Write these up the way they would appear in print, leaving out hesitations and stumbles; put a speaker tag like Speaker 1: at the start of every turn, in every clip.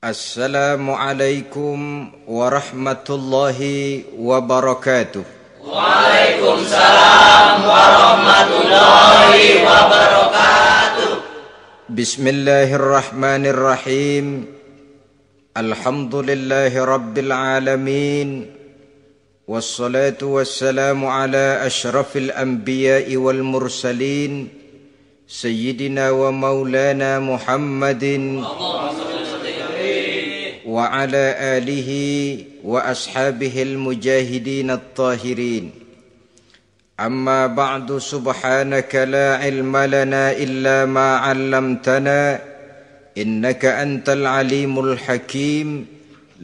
Speaker 1: Assalamualaikum warahmatullahi wabarakatuh.
Speaker 2: Waalaikumsalam warahmatullahi wabarakatuh.
Speaker 1: Bismillahirrahmanirrahim. Alhamdulillahi rabbil alamin. Wassalatu wassalamu ala ashrafil anbiya'i wal mursalin, Sayyidina wa maulana Muhammadin wa ala alihi wa ashabihil mujahidin at-tahirin. Amma ba'du, subhanaka la ilma lana illa ma 'allamtana innaka antal alimul hakim.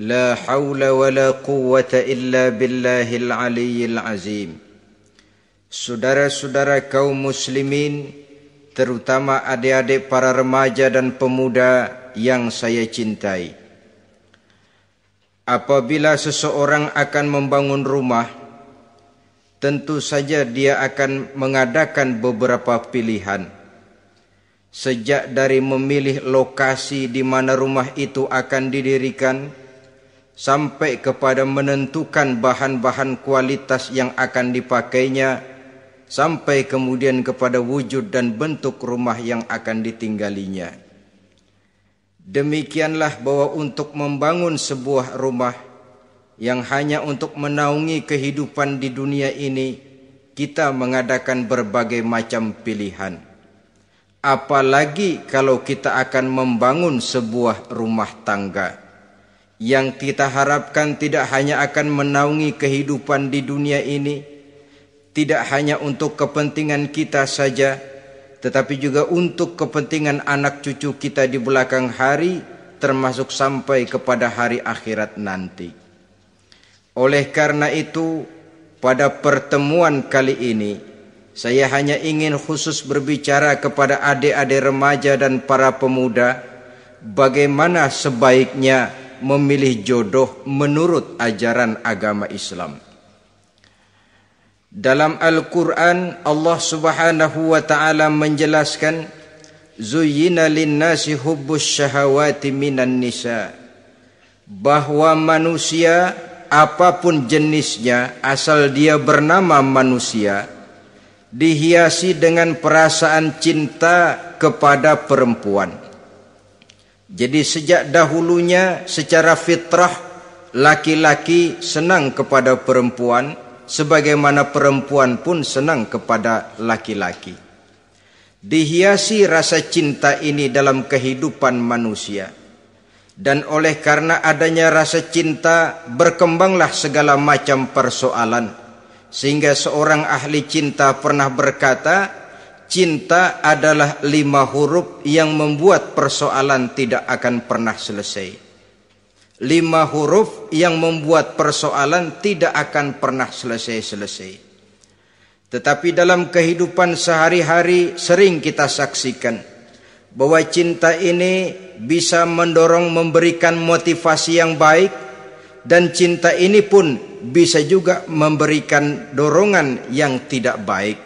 Speaker 1: La hawla wa la quwwata illa billahil aliyyil azim. Saudara-saudara kaum muslimin, terutama adik-adik para remaja dan pemuda yang saya cintai. Apabila seseorang akan membangun rumah, tentu saja dia akan mengadakan beberapa pilihan. Sejak dari memilih lokasi di mana rumah itu akan didirikan, sampai kepada menentukan bahan-bahan kualitas yang akan dipakainya, sampai kemudian kepada wujud dan bentuk rumah yang akan ditinggalinya. Demikianlah bahwa untuk membangun sebuah rumah yang hanya untuk menaungi kehidupan di dunia ini, kita mengadakan berbagai macam pilihan. Apalagi kalau kita akan membangun sebuah rumah tangga yang kita harapkan tidak hanya akan menaungi kehidupan di dunia ini, tidak hanya untuk kepentingan kita saja, tetapi juga untuk kepentingan anak cucu kita di belakang hari, termasuk sampai kepada hari akhirat nanti. Oleh karena itu, pada pertemuan kali ini, saya hanya ingin khusus berbicara kepada adik-adik remaja dan para pemuda, bagaimana sebaiknya memilih jodoh menurut ajaran agama Islam. Dalam Al-Quran, Allah subhanahu wa ta'ala menjelaskan, Zuyyina linnasi hubbus syahawati minan nisa, bahwa manusia apapun jenisnya, asal dia bernama manusia, dihiasi dengan perasaan cinta kepada perempuan. Jadi sejak dahulunya secara fitrah, laki-laki senang kepada perempuan, sebagaimana perempuan pun senang kepada laki-laki. Dihiasi rasa cinta ini dalam kehidupan manusia. Dan oleh karena adanya rasa cinta, berkembanglah segala macam persoalan. Sehingga seorang ahli cinta pernah berkata, cinta adalah 5 huruf yang membuat persoalan tidak akan pernah selesai. 5 huruf yang membuat persoalan tidak akan pernah selesai-selesai. Tetapi dalam kehidupan sehari-hari sering kita saksikan bahwa cinta ini bisa mendorong, memberikan motivasi yang baik, dan cinta ini pun bisa juga memberikan dorongan yang tidak baik.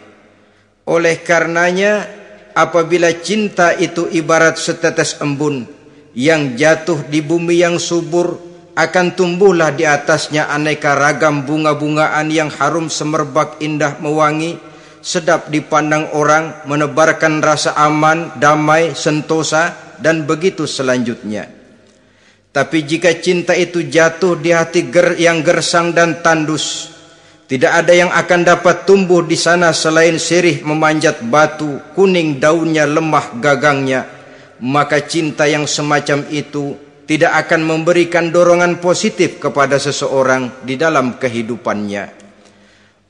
Speaker 1: Oleh karenanya, apabila cinta itu ibarat setetes embun yang jatuh di bumi yang subur, akan tumbuhlah di atasnya aneka ragam bunga-bungaan yang harum semerbak, indah mewangi, sedap dipandang orang, menebarkan rasa aman, damai, sentosa, dan begitu selanjutnya. Tapi jika cinta itu jatuh di hati yang gersang dan tandus, tidak ada yang akan dapat tumbuh di sana selain sirih memanjat batu, kuning daunnya, lemah gagangnya, maka cinta yang semacam itu tidak akan memberikan dorongan positif kepada seseorang di dalam kehidupannya.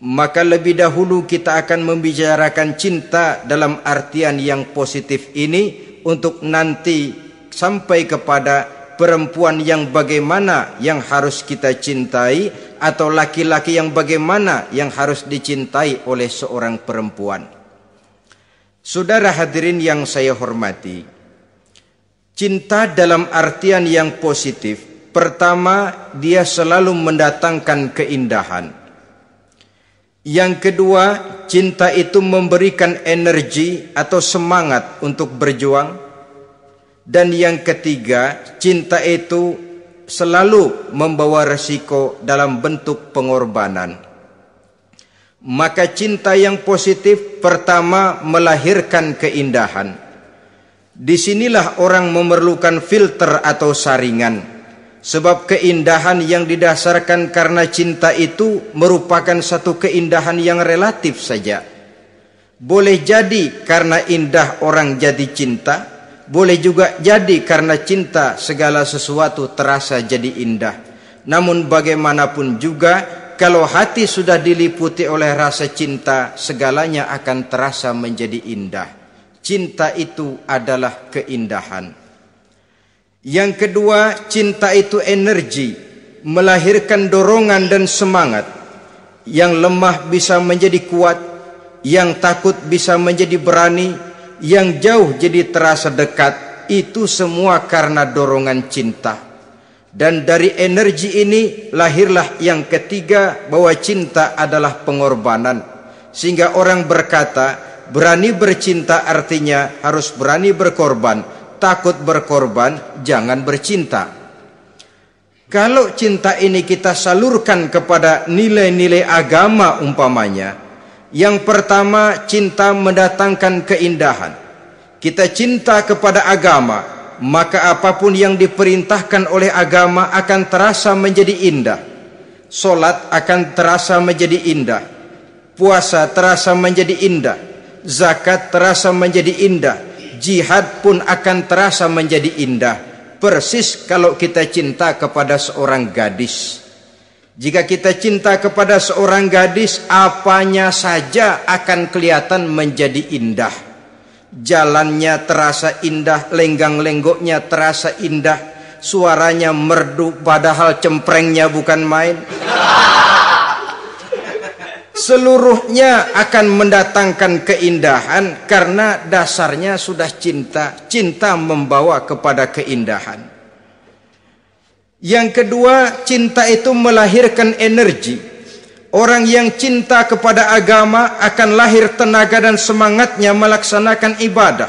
Speaker 1: Maka lebih dahulu kita akan membicarakan cinta dalam artian yang positif ini, untuk nanti sampai kepada perempuan yang bagaimana yang harus kita cintai, atau laki-laki yang bagaimana yang harus dicintai oleh seorang perempuan. Saudara hadirin yang saya hormati, cinta dalam artian yang positif, pertama, dia selalu mendatangkan keindahan. Yang kedua, cinta itu memberikan energi atau semangat untuk berjuang. Dan yang ketiga, cinta itu selalu membawa resiko dalam bentuk pengorbanan. Maka cinta yang positif pertama melahirkan keindahan. Disinilah orang memerlukan filter atau saringan. Sebab keindahan yang didasarkan karena cinta itu merupakan satu keindahan yang relatif saja. Boleh jadi karena indah orang jadi cinta, boleh juga jadi karena cinta segala sesuatu terasa jadi indah. Namun bagaimanapun juga, kalau hati sudah diliputi oleh rasa cinta, segalanya akan terasa menjadi indah. Cinta itu adalah keindahan. Yang kedua, cinta itu energi, melahirkan dorongan dan semangat. Yang lemah bisa menjadi kuat, yang takut bisa menjadi berani, yang jauh jadi terasa dekat. Itu semua karena dorongan cinta. Dan dari energi ini lahirlah yang ketiga, bahwa cinta adalah pengorbanan. Sehingga orang berkata, berani bercinta artinya harus berani berkorban. Takut berkorban, jangan bercinta. Kalau cinta ini kita salurkan kepada nilai-nilai agama umpamanya, yang pertama, cinta mendatangkan keindahan. Kita cinta kepada agama, maka apapun yang diperintahkan oleh agama akan terasa menjadi indah. Solat akan terasa menjadi indah, puasa terasa menjadi indah, zakat terasa menjadi indah, jihad pun akan terasa menjadi indah. Persis kalau kita cinta kepada seorang gadis. Jika kita cinta kepada seorang gadis, apanya saja akan kelihatan menjadi indah. Jalannya terasa indah, lenggang-lenggoknya terasa indah, suaranya merdu padahal cemprengnya bukan main. Seluruhnya akan mendatangkan keindahan karena dasarnya sudah cinta. Cinta membawa kepada keindahan. Yang kedua, cinta itu melahirkan energi. Orang yang cinta kepada agama akan lahir tenaga dan semangatnya melaksanakan ibadah,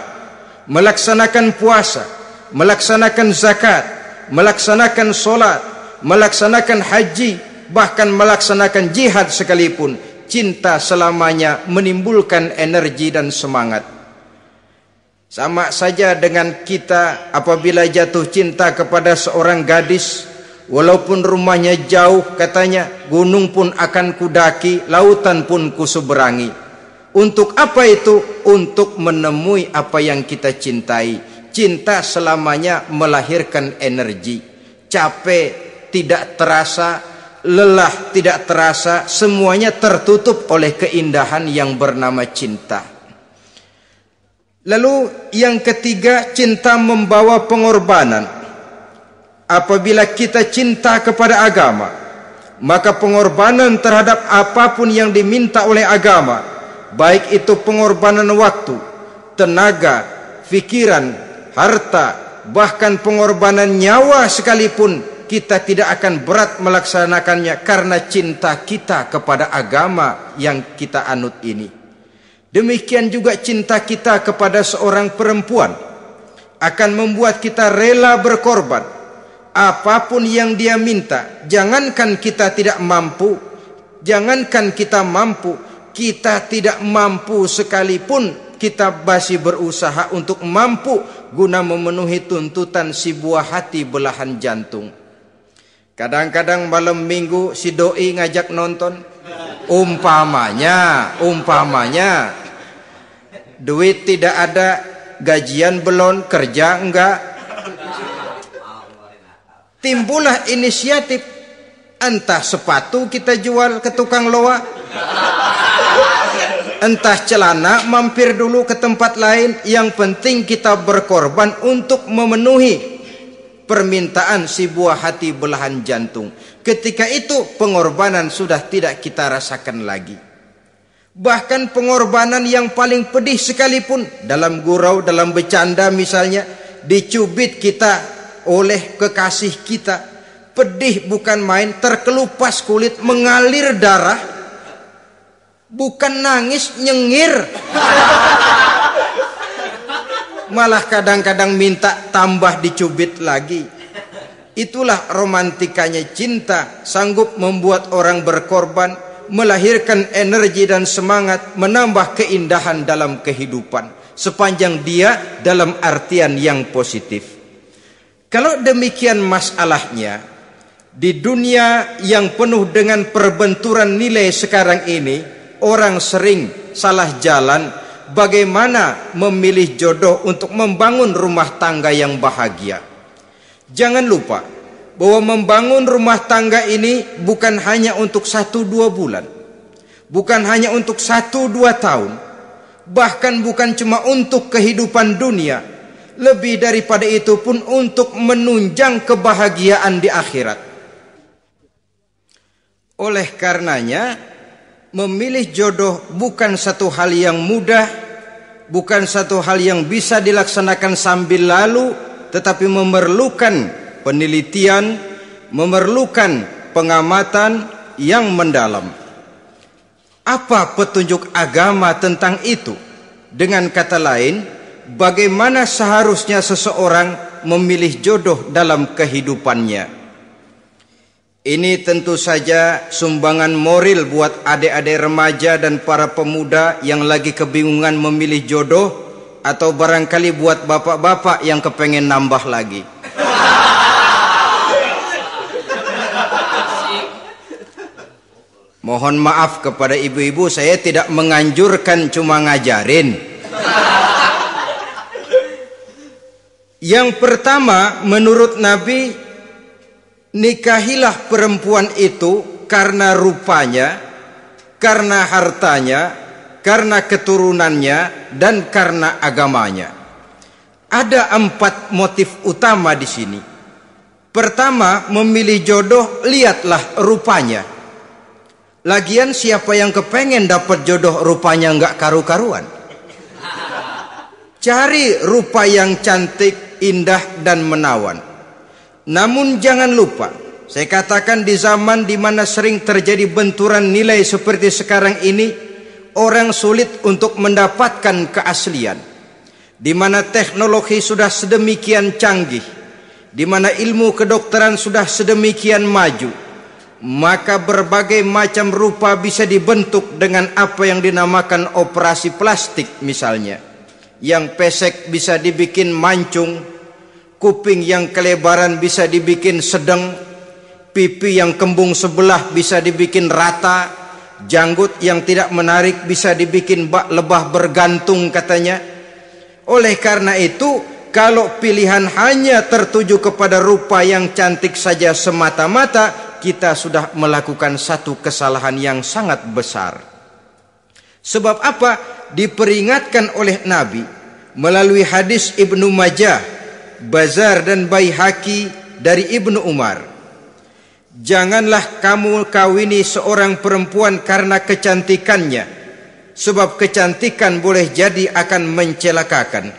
Speaker 1: melaksanakan puasa, melaksanakan zakat, melaksanakan solat, melaksanakan haji, bahkan melaksanakan jihad sekalipun. Cinta selamanya menimbulkan energi dan semangat. Sama saja dengan kita apabila jatuh cinta kepada seorang gadis, walaupun rumahnya jauh, katanya, gunung pun akan kudaki, lautan pun kuseberangi. Untuk apa itu? Untuk menemui apa yang kita cintai. Cinta selamanya melahirkan energi. Capek tidak terasa, lelah tidak terasa, semuanya tertutup oleh keindahan yang bernama cinta. Lalu yang ketiga, cinta membawa pengorbanan. Apabila kita cinta kepada agama, maka pengorbanan terhadap apapun yang diminta oleh agama, baik itu pengorbanan waktu, tenaga, pikiran, harta, bahkan pengorbanan nyawa sekalipun, kita tidak akan berat melaksanakannya karena cinta kita kepada agama yang kita anut ini. Demikian juga cinta kita kepada seorang perempuan akan membuat kita rela berkorban. Apapun yang dia minta, jangankan kita tidak mampu, jangankan kita mampu, kita tidak mampu sekalipun, kita masih berusaha untuk mampu guna memenuhi tuntutan si buah hati belahan jantung. Kadang-kadang malam minggu si doi ngajak nonton. Umpamanya duit tidak ada, gajian belum, kerja enggak. Timbullah inisiatif, entah sepatu kita jual ke tukang loa, entah celana mampir dulu ke tempat lain. Yang penting kita berkorban untuk memenuhi permintaan si buah hati belahan jantung. Ketika itu pengorbanan sudah tidak kita rasakan lagi. Bahkan pengorbanan yang paling pedih sekalipun, dalam gurau, dalam bercanda misalnya, dicubit kita oleh kekasih kita, pedih bukan main, terkelupas kulit, mengalir darah, bukan nangis, nyengir. malah kadang-kadang minta tambah dicubit lagi. Itulah romantikanya cinta, sanggup membuat orang berkorban, melahirkan energi dan semangat, menambah keindahan dalam kehidupan, sepanjang dia dalam artian yang positif. Kalau demikian masalahnya, di dunia yang penuh dengan perbenturan nilai sekarang ini, orang sering salah jalan bagaimana memilih jodoh untuk membangun rumah tangga yang bahagia. Jangan lupa bahwa membangun rumah tangga ini bukan hanya untuk 1-2 bulan, bukan hanya untuk 1-2 tahun, bahkan bukan cuma untuk kehidupan dunia, lebih daripada itu pun untuk menunjang kebahagiaan di akhirat. Oleh karenanya, memilih jodoh bukan satu hal yang mudah, bukan satu hal yang bisa dilaksanakan sambil lalu, tetapi memerlukan penelitian, memerlukan pengamatan yang mendalam. Apa petunjuk agama tentang itu? Dengan kata lain, bagaimana seharusnya seseorang memilih jodoh dalam kehidupannya? Ini tentu saja sumbangan moral buat adik-adik remaja dan para pemuda yang lagi kebingungan memilih jodoh, atau barangkali buat bapak-bapak yang kepengen nambah lagi. Mohon maaf kepada ibu-ibu, saya tidak menganjurkan, cuma ngajarin. Yang pertama, menurut Nabi, nikahilah perempuan itu karena rupanya, karena hartanya, karena keturunannya, dan karena agamanya. Ada 4 motif utama di sini. Pertama, memilih jodoh, lihatlah rupanya. Lagian siapa yang kepengen dapat jodoh rupanya nggak karu-karuan? Cari rupa yang cantik, indah, dan menawan. Namun jangan lupa, saya katakan di zaman di mana sering terjadi benturan nilai seperti sekarang ini, orang sulit untuk mendapatkan keaslian. Di mana teknologi sudah sedemikian canggih, di mana ilmu kedokteran sudah sedemikian maju, maka berbagai macam rupa bisa dibentuk dengan apa yang dinamakan operasi plastik misalnya. Yang pesek bisa dibikin mancung, kuping yang kelebaran bisa dibikin sedang, pipi yang kembung sebelah bisa dibikin rata, janggut yang tidak menarik bisa dibikin bak lebah bergantung katanya. Oleh karena itu, kalau pilihan hanya tertuju kepada rupa yang cantik saja semata-mata, kita sudah melakukan satu kesalahan yang sangat besar. Sebab apa? Diperingatkan oleh Nabi melalui hadis Ibnu Majah, Bazar dan Baihaqi dari Ibnu Umar. Janganlah kamu kawini seorang perempuan karena kecantikannya, sebab kecantikan boleh jadi akan mencelakakan.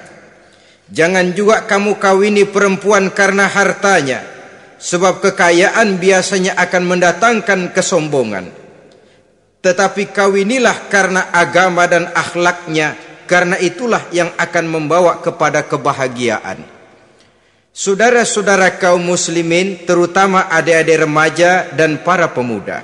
Speaker 1: Jangan juga kamu kawini perempuan karena hartanya, sebab kekayaan biasanya akan mendatangkan kesombongan. Tetapi kawinilah karena agama dan akhlaknya, karena itulah yang akan membawa kepada kebahagiaan. Saudara-saudara kaum muslimin, terutama adik-adik remaja dan para pemuda,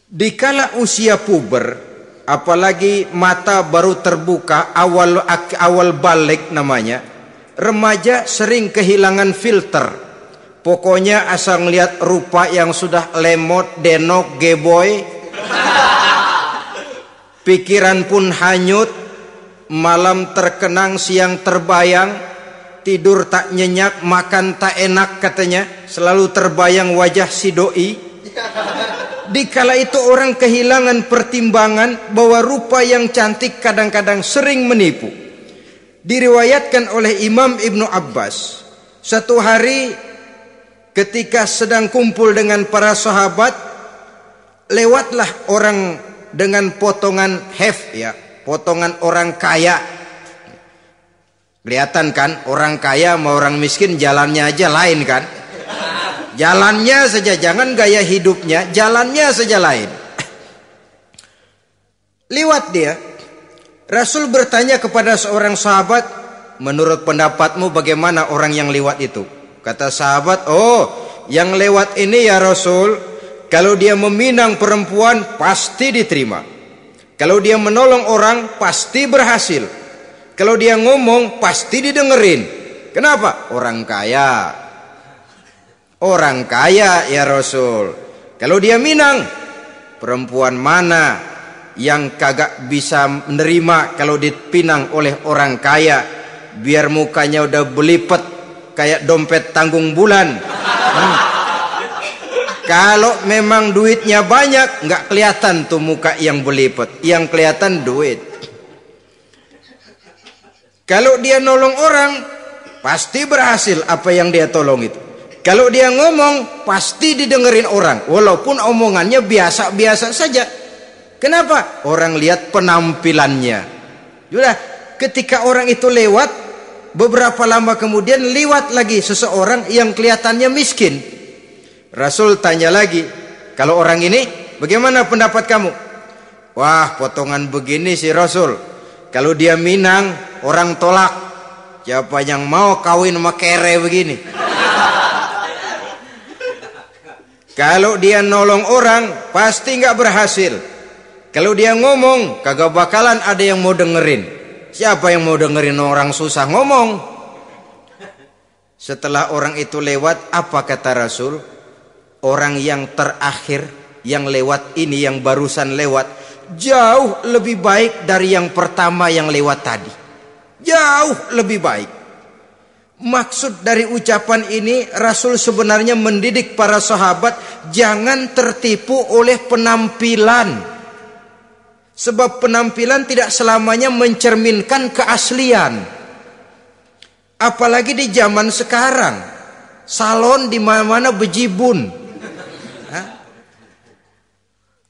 Speaker 1: dikala usia puber, apalagi mata baru terbuka, awal balik namanya, remaja sering kehilangan filter. Pokoknya asal ngelihat rupa yang sudah lemot, denok, geboy, pikiran pun hanyut, malam terkenang, siang terbayang, tidur tak nyenyak, makan tak enak katanya, selalu terbayang wajah si doi. Dikala itu orang kehilangan pertimbangan bahwa rupa yang cantik kadang-kadang sering menipu. Diriwayatkan oleh Imam Ibnu Abbas, satu hari ketika sedang kumpul dengan para sahabat, lewatlah orang dengan potongan potongan orang kaya. Kelihatan kan, orang kaya sama orang miskin jalannya aja lain kan? Jalannya saja, jangan gaya hidupnya, jalannya saja lain. Lewat dia, Rasul bertanya kepada seorang sahabat, menurut pendapatmu bagaimana orang yang lewat itu? Kata sahabat, oh, yang lewat ini ya Rasul, kalau dia meminang perempuan pasti diterima. Kalau dia menolong orang pasti berhasil. Kalau dia ngomong pasti didengerin. Kenapa? Orang kaya. Orang kaya ya Rasul. Kalau dia minang, perempuan mana yang kagak bisa menerima kalau dipinang oleh orang kaya? Biar mukanya udah belipet kayak dompet tanggung bulan. Kalau memang duitnya banyak, nggak kelihatan tuh muka yang belipet, yang kelihatan duit. Kalau dia nolong orang, pasti berhasil apa yang dia tolong itu. Kalau dia ngomong, pasti didengerin orang, walaupun omongannya biasa-biasa saja. Kenapa? Orang lihat penampilannya. Sudah, ketika orang itu lewat, beberapa lama kemudian lewat lagi seseorang yang kelihatannya miskin. Rasul tanya lagi, kalau orang ini bagaimana pendapat kamu? Wah, potongan begini sih Rasul, kalau dia minang orang tolak. Siapa yang mau kawin sama kere begini? Kalau dia nolong orang pasti nggak berhasil. Kalau dia ngomong kagak bakalan ada yang mau dengerin. Siapa yang mau dengerin orang susah ngomong? Setelah orang itu lewat, apa kata Rasul? Orang yang terakhir yang lewat ini, yang barusan lewat, jauh lebih baik dari yang pertama yang lewat tadi. Jauh lebih baik. Maksud dari ucapan ini, Rasul sebenarnya mendidik para sahabat jangan tertipu oleh penampilan. Sebab penampilan tidak selamanya mencerminkan keaslian. Apalagi di zaman sekarang, salon di mana-mana bejibun.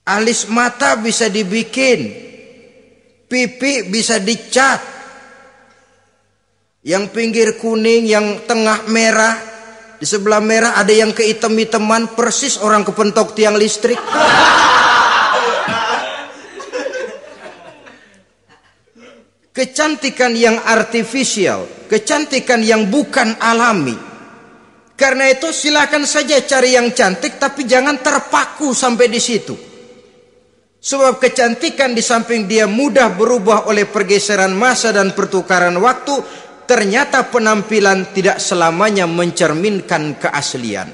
Speaker 1: Alis mata bisa dibikin, pipi bisa dicat, yang pinggir kuning, yang tengah merah, di sebelah merah ada yang kehitam-hitaman, persis orang kepentok tiang listrik. Kecantikan yang artifisial, kecantikan yang bukan alami. Karena itu silakan saja cari yang cantik, tapi jangan terpaku sampai di situ. Sebab kecantikan di samping dia mudah berubah oleh pergeseran masa dan pertukaran waktu, ternyata penampilan tidak selamanya mencerminkan keaslian.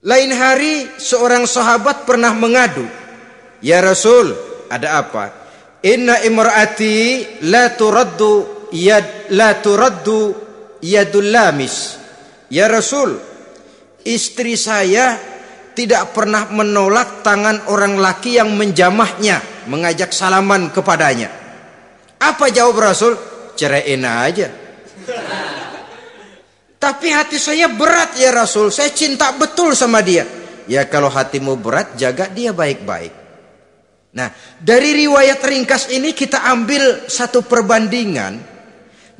Speaker 1: Lain hari seorang sahabat pernah mengadu, "Ya Rasul, ada apa? Inna imraati la turaddu yadul lamis." Ya Rasul, istri saya tidak pernah menolak tangan orang laki yang menjamahnya, mengajak salaman kepadanya. Apa jawab Rasul? Ceraiin aja. Tapi hati saya berat ya Rasul, saya cinta betul sama dia. Ya kalau hatimu berat, jaga dia baik-baik. Nah, dari riwayat ringkas ini kita ambil satu perbandingan.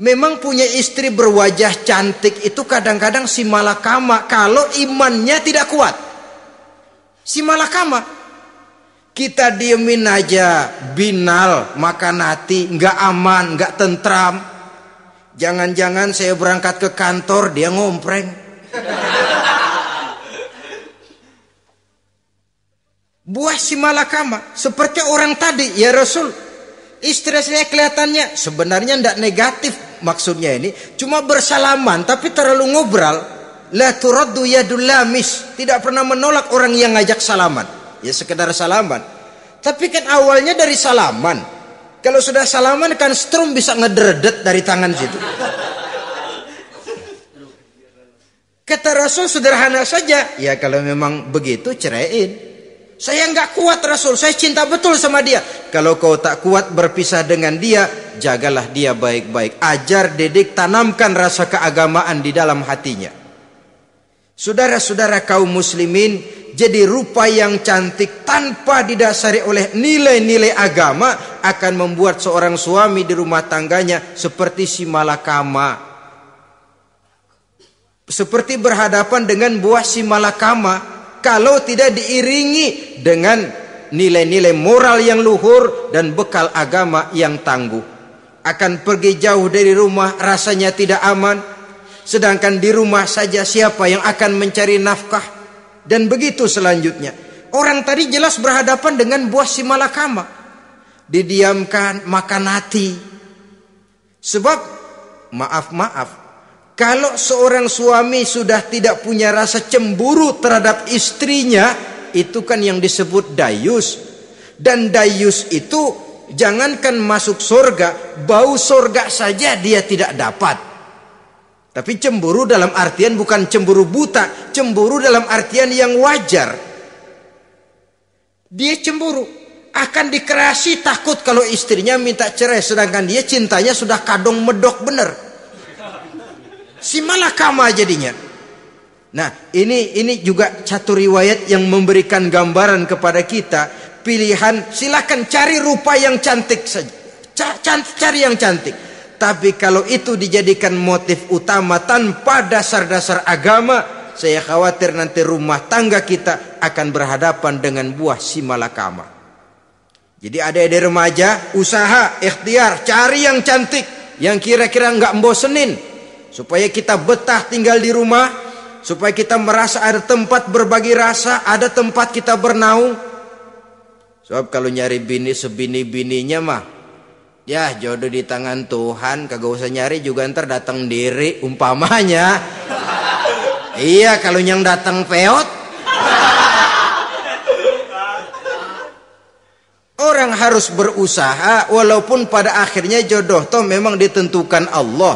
Speaker 1: Memang punya istri berwajah cantik itu kadang-kadang si malakama kalau imannya tidak kuat. Si malakama, kita diemin aja, binal, makan hati, nggak aman, nggak tentram. Jangan-jangan saya berangkat ke kantor, dia ngompreng. Buah si malakama, seperti orang tadi, ya Rasul. Istri saya kelihatannya sebenarnya tidak negatif maksudnya ini, cuma bersalaman tapi terlalu ngobrol. La turaddu yadul lamis, tidak pernah menolak orang yang ngajak salaman. Ya sekedar salaman. Tapi kan awalnya dari salaman. Kalau sudah salaman kan strum bisa ngederdet dari tangan situ. Kata Rasul sederhana saja, ya kalau memang begitu ceraiin. Saya nggak kuat Rasul, saya cinta betul sama dia. Kalau kau tak kuat berpisah dengan dia, jagalah dia baik-baik. Ajar, didik, tanamkan rasa keagamaan di dalam hatinya. Saudara-saudara kaum muslimin, jadi rupa yang cantik tanpa didasari oleh nilai-nilai agama akan membuat seorang suami di rumah tangganya seperti si malakama. Seperti berhadapan dengan buah si malakama kalau tidak diiringi dengan nilai-nilai moral yang luhur dan bekal agama yang tangguh. akan pergi jauh dari rumah rasanya tidak aman, sedangkan di rumah saja siapa yang akan mencari nafkah? Dan begitu selanjutnya. Orang tadi jelas berhadapan dengan buah si malakama. Didiamkan, makan hati. Sebab maaf, kalau seorang suami sudah tidak punya rasa cemburu terhadap istrinya, itu kan yang disebut dayus. Dan dayus itu jangankan masuk surga, bau surga saja dia tidak dapat. Tapi cemburu dalam artian bukan cemburu buta, cemburu dalam artian yang wajar. Dia cemburu, akan dikerasi takut kalau istrinya minta cerai, sedangkan dia cintanya sudah kadung medok bener. Si malakama jadinya. Nah, ini juga satu riwayat yang memberikan gambaran kepada kita. Pilihan, silakan cari rupa yang cantik saja, cari yang cantik. Tapi kalau itu dijadikan motif utama tanpa dasar-dasar agama, saya khawatir nanti rumah tangga kita akan berhadapan dengan buah si malakama. Jadi adik-adik remaja, usaha, ikhtiar, cari yang cantik, yang kira-kira nggak membosenin, supaya kita betah tinggal di rumah, supaya kita merasa ada tempat berbagi rasa, ada tempat kita bernaung. Sebab kalau nyari bini sebini-bininya mah, ya jodoh di tangan Tuhan, kagak usah nyari juga ntar datang diri umpamanya. Iya, kalau yang datang peot. Orang harus berusaha walaupun pada akhirnya jodoh toh memang ditentukan Allah.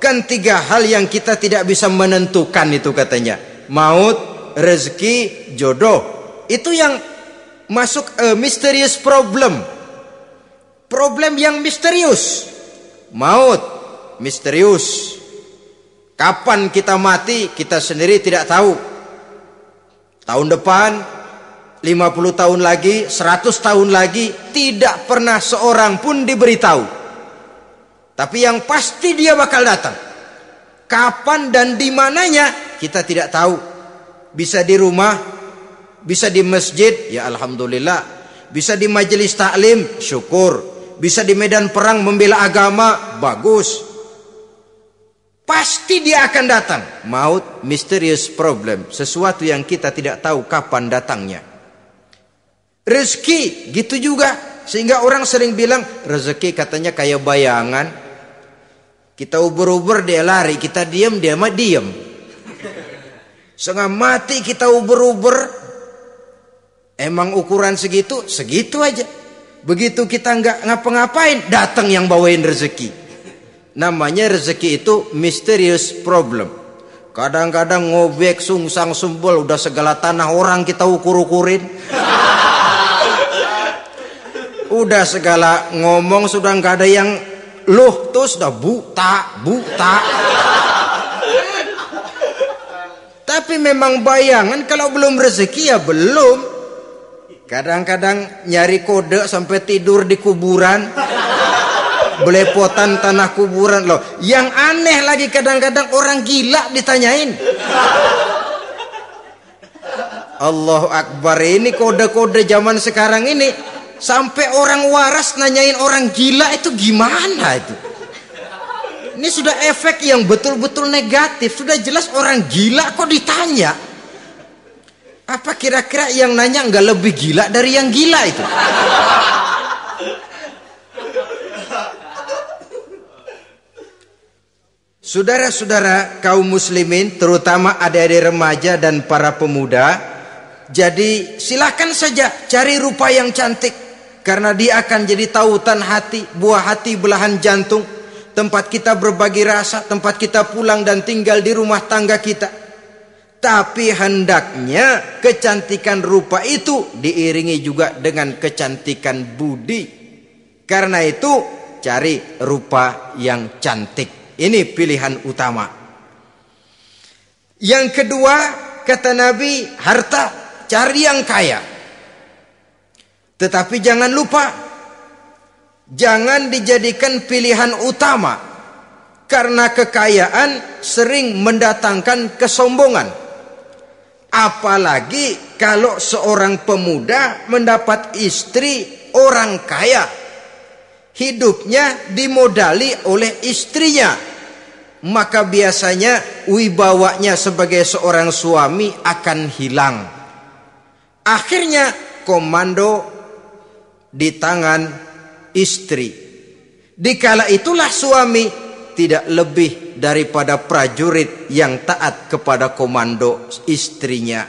Speaker 1: Kan 3 hal yang kita tidak bisa menentukan itu katanya. Maut, rezeki, jodoh. Itu yang masuk mysterious problem. Problem yang misterius. Maut, misterius. Kapan kita mati, kita sendiri tidak tahu. Tahun depan, 50 tahun lagi, 100 tahun lagi, tidak pernah seorang pun diberitahu. Tapi yang pasti dia bakal datang. Kapan dan di mananya, kita tidak tahu. Bisa di rumah, bisa di masjid, ya alhamdulillah. Bisa di majelis taklim, syukur. Bisa di medan perang membela agama, bagus. Pasti dia akan datang. Maut, mysterious problem, sesuatu yang kita tidak tahu kapan datangnya. Rezeki, gitu juga. Sehingga orang sering bilang, rezeki katanya kayak bayangan. Kita uber-uber, dia lari. Kita diam, dia mah diam. Setengah mati kita uber-uber. Emang ukuran segitu, segitu aja. Begitu kita nggak ngapa-ngapain, datang yang bawain rezeki. Namanya rezeki itu mysterious problem. Kadang-kadang ngobek, sungsang, sumbul, udah segala tanah orang kita ukur-ukurin. Udah segala ngomong sudah nggak ada yang loh, tuh sudah buta. Tapi memang bayangan, kalau belum rezeki ya belum. Kadang-kadang nyari kode sampai tidur di kuburan, belepotan tanah kuburan loh. Yang aneh lagi kadang-kadang orang gila ditanyain. Allahu Akbar, ini kode-kode zaman sekarang ini sampai orang waras nanyain orang gila, itu gimana itu? Ini sudah efek yang betul-betul negatif. Sudah jelas orang gila kok ditanya. Apa kira-kira yang nanya nggak lebih gila dari yang gila itu? Saudara-saudara kaum muslimin, terutama adik-adik remaja dan para pemuda, jadi silakan saja cari rupa yang cantik, karena dia akan jadi tautan hati, buah hati belahan jantung, tempat kita berbagi rasa, tempat kita pulang dan tinggal di rumah tangga kita. Tapi hendaknya kecantikan rupa itu diiringi juga dengan kecantikan budi. Karena itu cari rupa yang cantik. Ini pilihan utama. Yang kedua, kata Nabi, harta, cari yang kaya. Tetapi jangan lupa, jangan dijadikan pilihan utama. Karena kekayaan sering mendatangkan kesombongan. Apalagi kalau seorang pemuda mendapat istri orang kaya. hidupnya dimodali oleh istrinya, maka biasanya wibawanya sebagai seorang suami akan hilang. Akhirnya komando di tangan istri. Dikala itulah suami tidak lebih daripada prajurit yang taat kepada komando istrinya.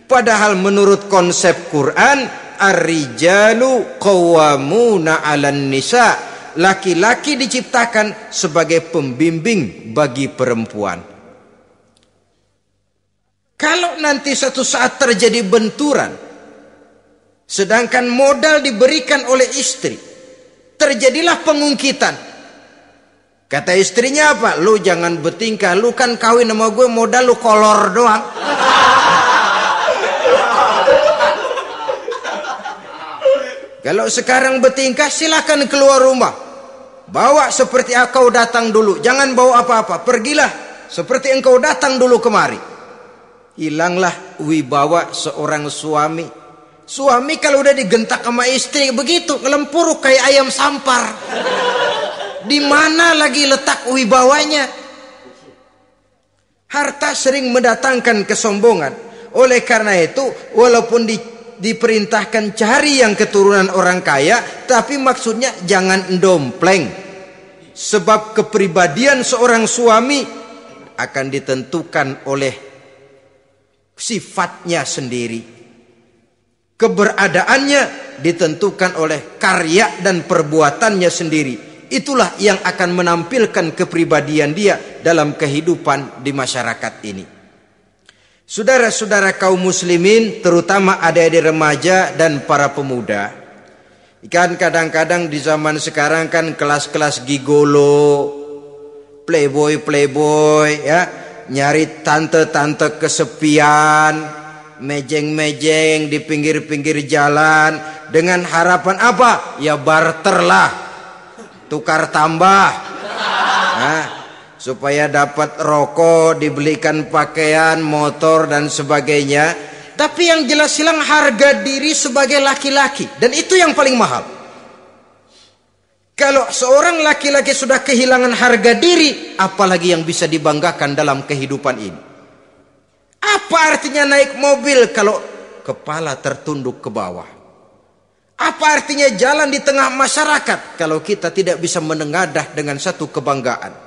Speaker 1: Padahal menurut konsep Quran, ar-rijalu qawwamuna 'alan nisa, laki-laki diciptakan sebagai pembimbing bagi perempuan. Kalau nanti suatu saat terjadi benturan, sedangkan modal diberikan oleh istri, terjadilah pengungkitan. Kata istrinya apa? Lu jangan bertingkah, lu kan kawin sama gue modal lu kolor doang. Kalau sekarang bertingkah silakan keluar rumah. Bawa seperti engkau datang dulu. Jangan bawa apa-apa. Pergilah seperti engkau datang dulu kemari. Hilanglah wibawa seorang suami. Suami kalau udah digentak sama istri begitu, ngelempuruk kayak ayam sampar. Di mana lagi letak wibawanya? Harta sering mendatangkan kesombongan. Oleh karena itu, walaupun diperintahkan cari yang keturunan orang kaya, tapi maksudnya jangan dompleng. Sebab kepribadian seorang suami akan ditentukan oleh sifatnya sendiri. Keberadaannya ditentukan oleh karya dan perbuatannya sendiri. Itulah yang akan menampilkan kepribadian dia dalam kehidupan di masyarakat ini. Saudara-saudara kaum muslimin, terutama adik-adik remaja dan para pemuda, kan kadang-kadang di zaman sekarang kan kelas-kelas gigolo, playboy ya, nyari tante-tante kesepian, mejeng-mejeng di pinggir-pinggir jalan dengan harapan apa? Ya barter lah, tukar tambah. Nah, supaya dapat rokok, dibelikan pakaian, motor dan sebagainya. Tapi yang jelas hilang harga diri sebagai laki-laki, dan itu yang paling mahal. Kalau seorang laki-laki sudah kehilangan harga diri, apalagi yang bisa dibanggakan dalam kehidupan ini? Apa artinya naik mobil kalau kepala tertunduk ke bawah? Apa artinya jalan di tengah masyarakat kalau kita tidak bisa menengadah dengan satu kebanggaan?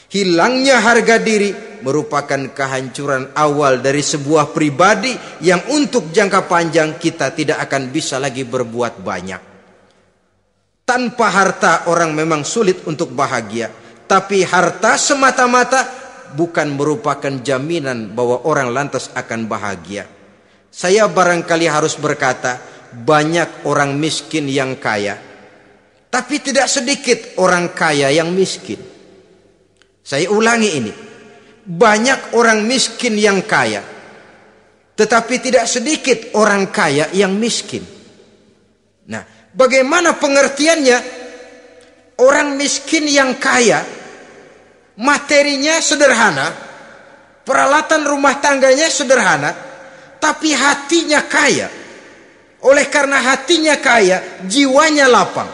Speaker 1: Hilangnya harga diri merupakan kehancuran awal dari sebuah pribadi yang untuk jangka panjang kita tidak akan bisa lagi berbuat banyak. Tanpa harta orang memang sulit untuk bahagia, tapi harta semata-mata bukan merupakan jaminan bahwa orang lantas akan bahagia. Saya barangkali harus berkata, banyak orang miskin yang kaya, tapi tidak sedikit orang kaya yang miskin. Saya ulangi ini, banyak orang miskin yang kaya, tetapi tidak sedikit orang kaya yang miskin. Nah, bagaimana pengertiannya? Orang miskin yang kaya, materinya sederhana, peralatan rumah tangganya sederhana, tapi hatinya kaya. Oleh karena hatinya kaya, jiwanya lapang.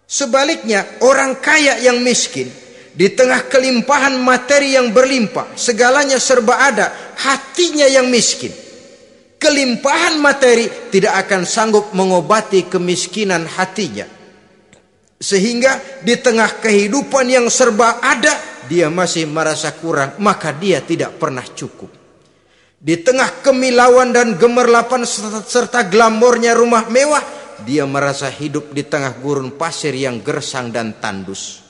Speaker 1: Sebaliknya, orang kaya yang miskin, di tengah kelimpahan materi yang berlimpah, segalanya serba ada, hatinya yang miskin. Kelimpahan materi tidak akan sanggup mengobati kemiskinan hatinya. Sehingga di tengah kehidupan yang serba ada, dia masih merasa kurang, maka dia tidak pernah cukup. Di tengah kemilauan dan gemerlapan serta glamornya rumah mewah, dia merasa hidup di tengah gurun pasir yang gersang dan tandus.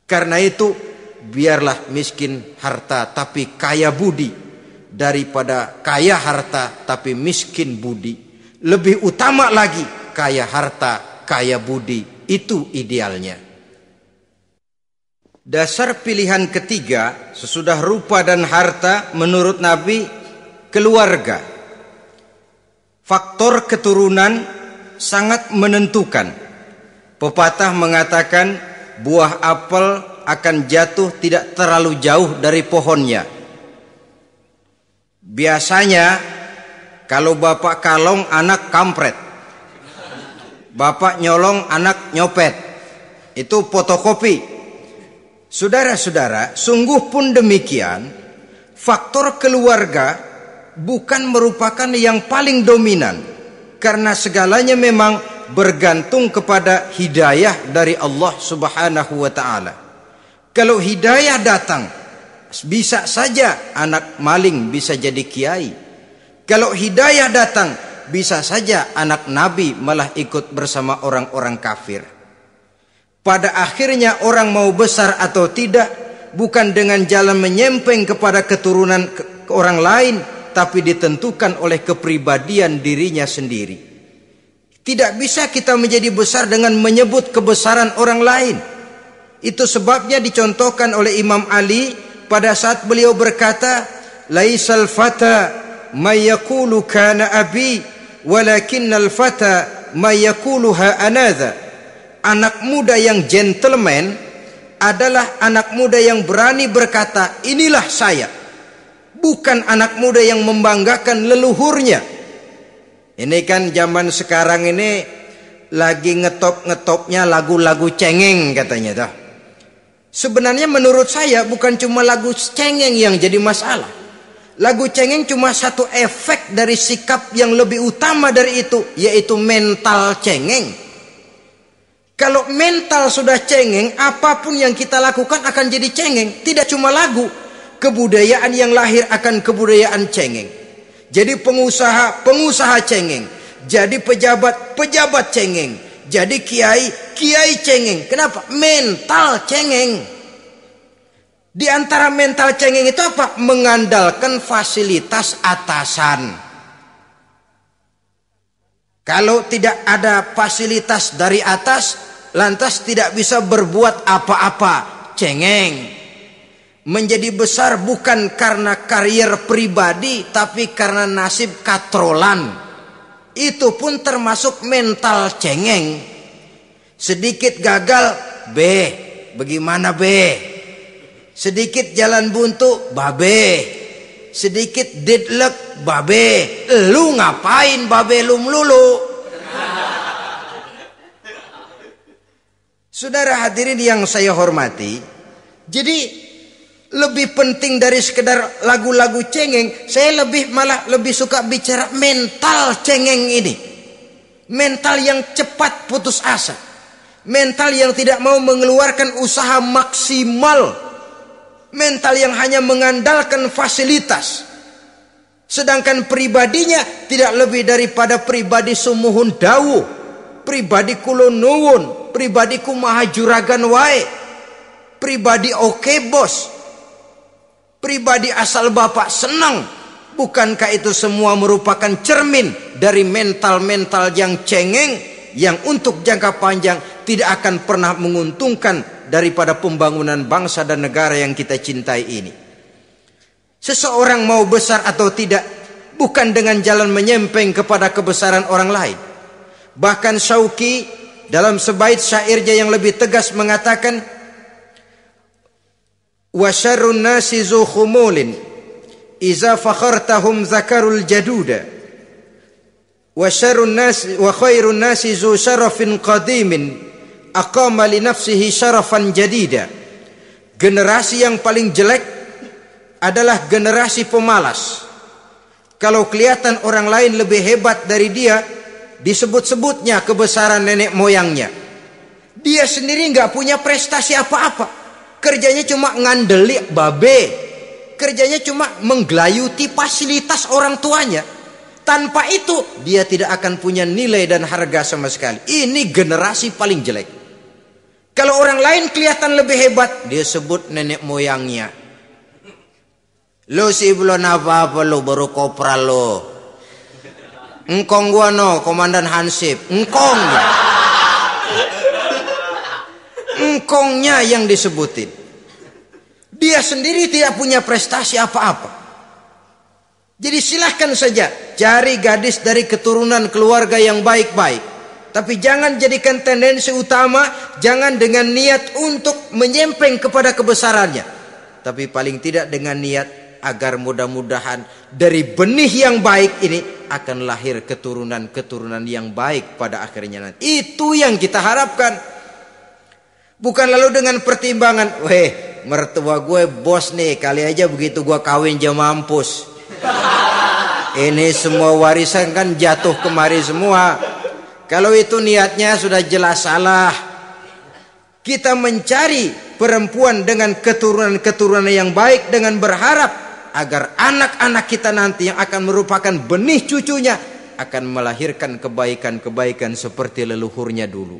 Speaker 1: Karena itu, biarlah miskin harta tapi kaya budi, daripada kaya harta tapi miskin budi. Lebih utama lagi kaya harta, kaya budi. Itu idealnya. Dasar pilihan ketiga sesudah rupa dan harta menurut Nabi, keluarga. Faktor keturunan sangat menentukan. Pepatah mengatakan, buah apel akan jatuh tidak terlalu jauh dari pohonnya. Biasanya kalau bapak kalong, anak kampret. Bapak nyolong, anak nyopet. Itu fotokopi. Saudara-saudara, sungguh pun demikian, faktor keluarga bukan merupakan yang paling dominan, karena segalanya memang bergantung kepada hidayah dari Allah Subhanahu wa ta'ala. Kalau hidayah datang, bisa saja anak maling bisa jadi kiai. Kalau hidayah datang, bisa saja anak nabi malah ikut bersama orang-orang kafir. Pada akhirnya orang mau besar atau tidak bukan dengan jalan menyempeng kepada keturunan orang lain, tapi ditentukan oleh kepribadian dirinya sendiri. Tidak bisa kita menjadi besar dengan menyebut kebesaran orang lain. Itu sebabnya dicontohkan oleh Imam Ali pada saat beliau berkata, laisal fata may yaqulu kana abi walakinnal fata may yaquluha anadha. Anak muda yang gentleman adalah anak muda yang berani berkata, inilah saya. Bukan anak muda yang membanggakan leluhurnya. Ini kan zaman sekarang ini lagi ngetopnya lagu-lagu cengeng katanya dah. Sebenarnya menurut saya bukan cuma lagu cengeng yang jadi masalah. Lagu cengeng cuma satu efek dari sikap yang lebih utama dari itu, yaitu mental cengeng. Kalau mental sudah cengeng, apapun yang kita lakukan akan jadi cengeng. Tidak cuma lagu, kebudayaan yang lahir akan kebudayaan cengeng. Jadi pengusaha cengeng. Jadi pejabat cengeng. Jadi kiai cengeng. Kenapa? Mental cengeng. Di antara mental cengeng itu apa? Mengandalkan fasilitas atasan. Kalau tidak ada fasilitas dari atas, lantas tidak bisa berbuat apa-apa, cengeng. Menjadi besar bukan karena karier pribadi, tapi karena nasib katrolan. Itu pun termasuk mental cengeng. Sedikit gagal, bagaimana sedikit jalan buntu, babe. Sedikit deadlock, babe. Lu ngapain babe lu melulu? Saudara hadirin yang saya hormati, jadi lebih penting dari sekedar lagu-lagu cengeng, saya malah lebih suka bicara mental cengeng ini. Mental yang cepat putus asa. Mental yang tidak mau mengeluarkan usaha maksimal. Mental yang hanya mengandalkan fasilitas. Sedangkan pribadinya tidak lebih daripada pribadi sumuhun dawuh, pribadi kulo nuwun, pribadi kumaha juragan wae, pribadi oke bos, pribadi asal bapak senang. Bukankah itu semua merupakan cermin dari mental-mental yang cengeng, yang untuk jangka panjang tidak akan pernah menguntungkan daripada pembangunan bangsa dan negara yang kita cintai ini. Seseorang mau besar atau tidak bukan dengan jalan menyempeng kepada kebesaran orang lain. Bahkan Syauqi dalam sebaik syairnya yang lebih tegas mengatakan, wa syarrun nasi zu khumulin iza fakhartahum zakarul jaduda wa syarrun nasi wa khairun nasi zu syarafin qadimin aqama li nafsihi syarafan jadida. Generasi yang paling jelek adalah generasi pemalas. Kalau kelihatan orang lain lebih hebat dari dia, disebut-sebutnya kebesaran nenek moyangnya. Dia sendiri nggak punya prestasi apa-apa. Kerjanya cuma ngandeli babe. Kerjanya cuma menggelayuti fasilitas orang tuanya. Tanpa itu dia tidak akan punya nilai dan harga sama sekali. Ini generasi paling jelek. Kalau orang lain kelihatan lebih hebat, dia sebut nenek moyangnya. Lo sih belum apa-apa lo, baru kopral lo. Engkong gua no, komandan Hansip. Engkongnya. Engkongnya yang disebutin. Dia sendiri tidak punya prestasi apa-apa. Jadi silahkan saja cari gadis dari keturunan keluarga yang baik-baik. Tapi jangan jadikan tendensi utama, jangan dengan niat untuk menyempeng kepada kebesarannya. Tapi paling tidak dengan niat agar mudah-mudahan dari benih yang baik ini akan lahir keturunan-keturunan yang baik pada akhirnya nanti. Itu yang kita harapkan. Bukan lalu dengan pertimbangan, weh mertua gue bos nih, kali aja begitu gue kawin jam mampus. Ini semua warisan kan jatuh kemari semua. Kalau itu niatnya sudah jelas salah. Kita mencari perempuan dengan keturunan-keturunan yang baik dengan berharap agar anak-anak kita nanti yang akan merupakan benih cucunya akan melahirkan kebaikan-kebaikan seperti leluhurnya dulu.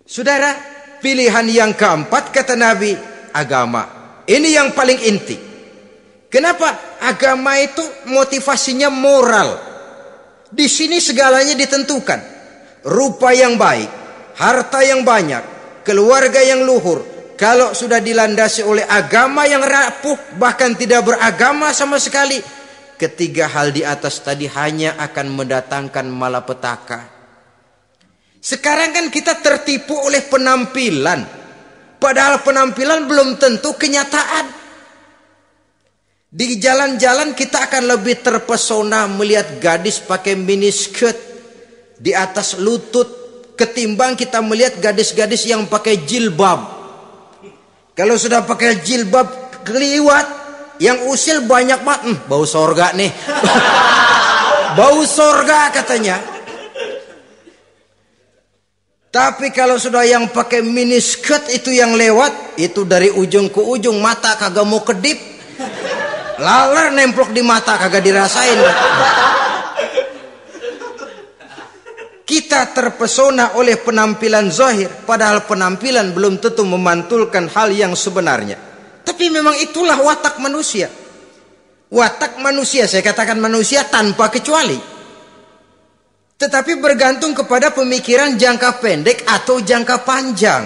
Speaker 1: Saudara, pilihan yang keempat kata Nabi, agama. Ini yang paling inti. Kenapa? Agama itu motivasinya moral. Di sini segalanya ditentukan. Rupa yang baik, harta yang banyak, keluarga yang luhur. Kalau sudah dilandasi oleh agama yang rapuh, bahkan tidak beragama sama sekali, ketiga hal di atas tadi hanya akan mendatangkan malapetaka. Sekarang kan kita tertipu oleh penampilan, padahal penampilan belum tentu kenyataan. Di jalan-jalan kita akan lebih terpesona melihat gadis pakai miniskirt di atas lutut ketimbang kita melihat gadis-gadis yang pakai jilbab. Kalau sudah pakai jilbab keliwat, yang usil banyak banget, bau sorga nih. Bau sorga katanya. Tapi kalau sudah yang pakai miniskirt itu yang lewat, itu dari ujung ke ujung mata kagak mau kedip. Laler nemplok di mata kagak dirasain. Kita terpesona oleh penampilan zahir, padahal penampilan belum tentu memantulkan hal yang sebenarnya. Tapi memang itulah watak manusia. Watak manusia, saya katakan manusia tanpa kecuali. Tetapi bergantung kepada pemikiran jangka pendek atau jangka panjang.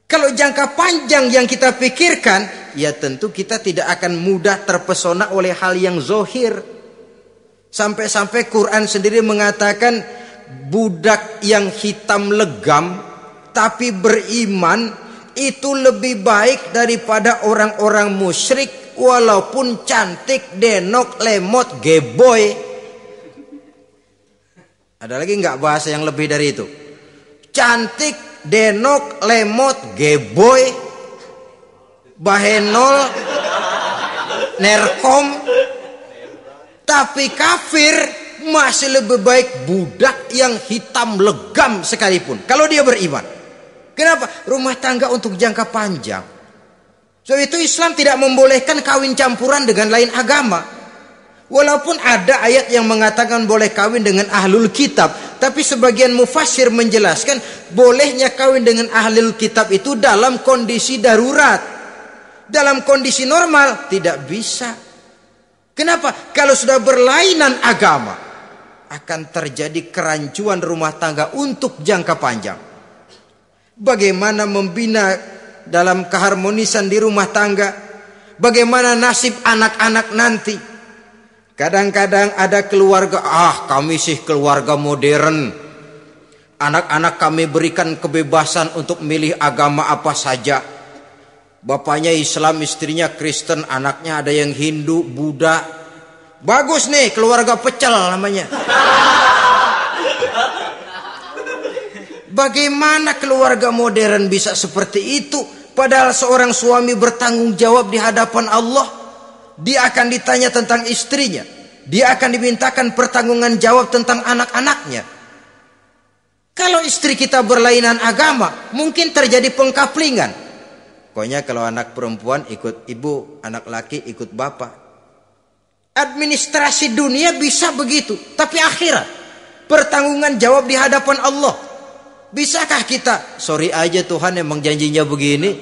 Speaker 1: Kalau jangka panjang yang kita pikirkan, ya tentu kita tidak akan mudah terpesona oleh hal yang zohir. Sampai-sampai Quran sendiri mengatakan budak yang hitam legam tapi beriman itu lebih baik daripada orang-orang musyrik walaupun cantik, denok, lemot, geboy. Ada lagi nggak bahasa yang lebih dari itu? Cantik, denok, lemot, geboy, bahenol, nerkom, tapi kafir masih lebih baik budak yang hitam legam sekalipun kalau dia beriman. Kenapa? Rumah tangga untuk jangka panjang. So itu Islam tidak membolehkan kawin campuran dengan lain agama. Walaupun ada ayat yang mengatakan boleh kawin dengan ahlul kitab, tapi sebagian mufassir menjelaskan bolehnya kawin dengan ahlul kitab itu dalam kondisi darurat. Dalam kondisi normal tidak bisa. Kenapa? Kalau sudah berlainan agama, akan terjadi kerancuan rumah tangga untuk jangka panjang. Bagaimana membina dalam keharmonisan di rumah tangga? Bagaimana nasib anak-anak nanti? Kadang-kadang ada keluarga, kami sih keluarga modern. Anak-anak kami berikan kebebasan untuk milih agama apa saja. Bapaknya Islam, istrinya Kristen, anaknya ada yang Hindu, Buddha. Bagus nih, keluarga pecel namanya. Bagaimana keluarga modern bisa seperti itu? Padahal seorang suami bertanggung jawab di hadapan Allah. Dia akan ditanya tentang istrinya. Dia akan dimintakan pertanggungan jawab tentang anak-anaknya. Kalau istri kita berlainan agama, mungkin terjadi pengkaplingan. Pokoknya kalau anak perempuan ikut ibu, anak laki ikut bapak. Administrasi dunia bisa begitu, tapi akhirat pertanggungan jawab di hadapan Allah. Bisakah kita? Sorry aja Tuhan emang janjinya begini.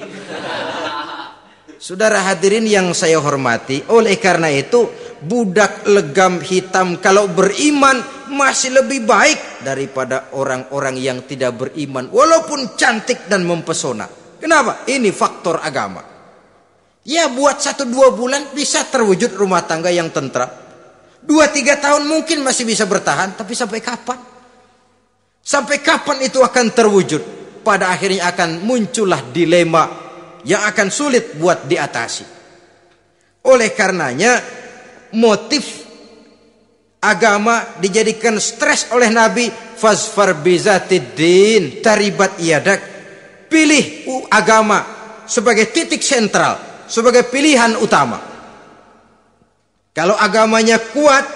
Speaker 1: Saudara hadirin yang saya hormati, oleh karena itu budak legam hitam kalau beriman masih lebih baik daripada orang-orang yang tidak beriman walaupun cantik dan mempesona. Kenapa? Ini faktor agama. Ya buat 1-2 bulan bisa terwujud rumah tangga yang tentram. 2-3 tahun mungkin masih bisa bertahan, tapi sampai kapan? Sampai kapan itu akan terwujud? Pada akhirnya akan muncullah dilema yang akan sulit buat diatasi. Oleh karenanya motif agama dijadikan stres oleh Nabi. Fasfar bizatiddin taribat yadak. Pilih agama sebagai titik sentral, sebagai pilihan utama. Kalau agamanya kuat,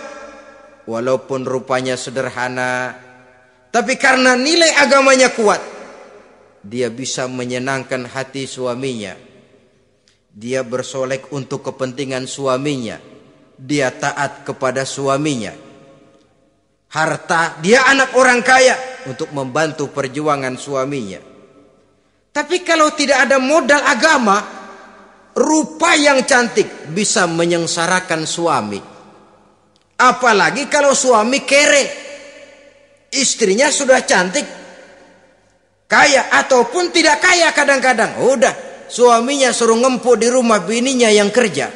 Speaker 1: walaupun rupanya sederhana, tapi karena nilai agamanya kuat, dia bisa menyenangkan hati suaminya. Dia bersolek untuk kepentingan suaminya. Dia taat kepada suaminya. Harta, dia anak orang kaya untuk membantu perjuangan suaminya. Tapi kalau tidak ada modal agama, rupa yang cantik bisa menyengsarakan suami. Apalagi kalau suami kere, istrinya sudah cantik, kaya ataupun tidak kaya kadang-kadang, udah suaminya suruh ngempuk di rumah, bininya yang kerja.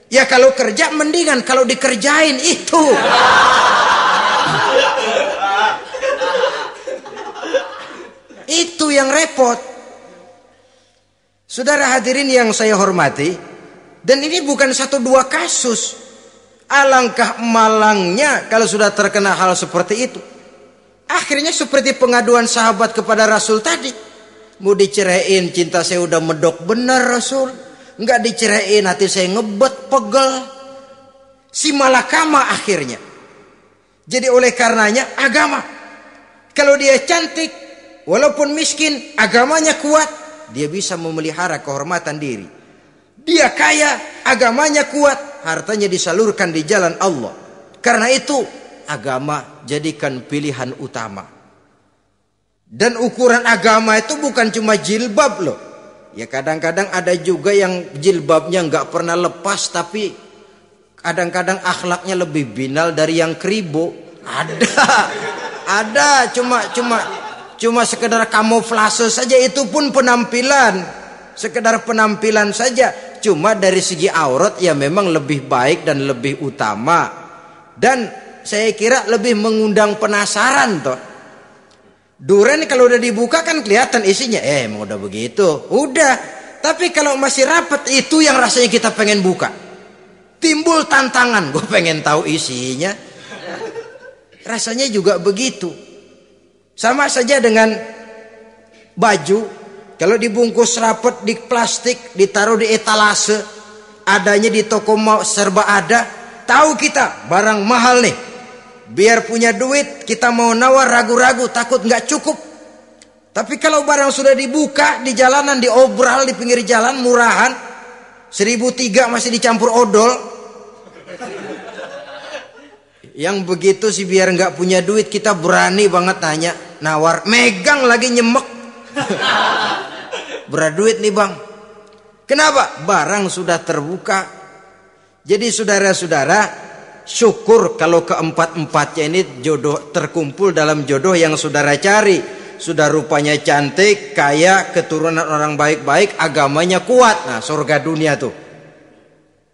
Speaker 1: Ya kalau kerja mendingan kalau dikerjain itu. Itu yang repot. Saudara hadirin yang saya hormati, dan ini bukan 1-2 kasus. Alangkah malangnya kalau sudah terkena hal seperti itu. Akhirnya seperti pengaduan sahabat kepada Rasul tadi. Mau diceraiin, cinta saya udah medok benar Rasul. Enggak diceraiin, hati saya ngebet, pegel. Si malakama akhirnya. Jadi oleh karenanya agama. Kalau dia cantik, walaupun miskin, agamanya kuat, dia bisa memelihara kehormatan diri. Dia kaya, agamanya kuat, hartanya disalurkan di jalan Allah. Karena itu, agama jadikan pilihan utama. Dan ukuran agama itu bukan cuma jilbab loh. Ya kadang-kadang ada juga yang jilbabnya nggak pernah lepas, tapi kadang-kadang akhlaknya lebih binal dari yang kribo. Ada cuma sekedar kamuflase saja, itu pun penampilan, sekedar penampilan saja. Cuma dari segi aurat ya memang lebih baik dan lebih utama, dan saya kira lebih mengundang penasaran toh. Duren kalau udah dibuka kan kelihatan isinya, emang udah begitu, udah. Tapi kalau masih rapat, itu yang rasanya kita pengen buka. Timbul tantangan, gue pengen tahu isinya. Rasanya juga begitu. Sama saja dengan baju, kalau dibungkus rapat di plastik, ditaruh di etalase, adanya di toko serba ada, tahu kita barang mahal nih. Biar punya duit, kita mau nawar ragu-ragu, takut nggak cukup. Tapi kalau barang sudah dibuka di jalanan, diobral di pinggir jalan, murahan, 1.003 masih dicampur odol. Yang begitu sih biar nggak punya duit, kita berani banget tanya, nawar, megang lagi nyemek. Berduit nih bang. Kenapa? Barang sudah terbuka. Jadi saudara-saudara, syukur kalau keempat-empatnya ini jodoh terkumpul dalam jodoh yang saudara cari. Sudah rupanya cantik, kaya, keturunan orang baik-baik, agamanya kuat. Nah, surga dunia tuh.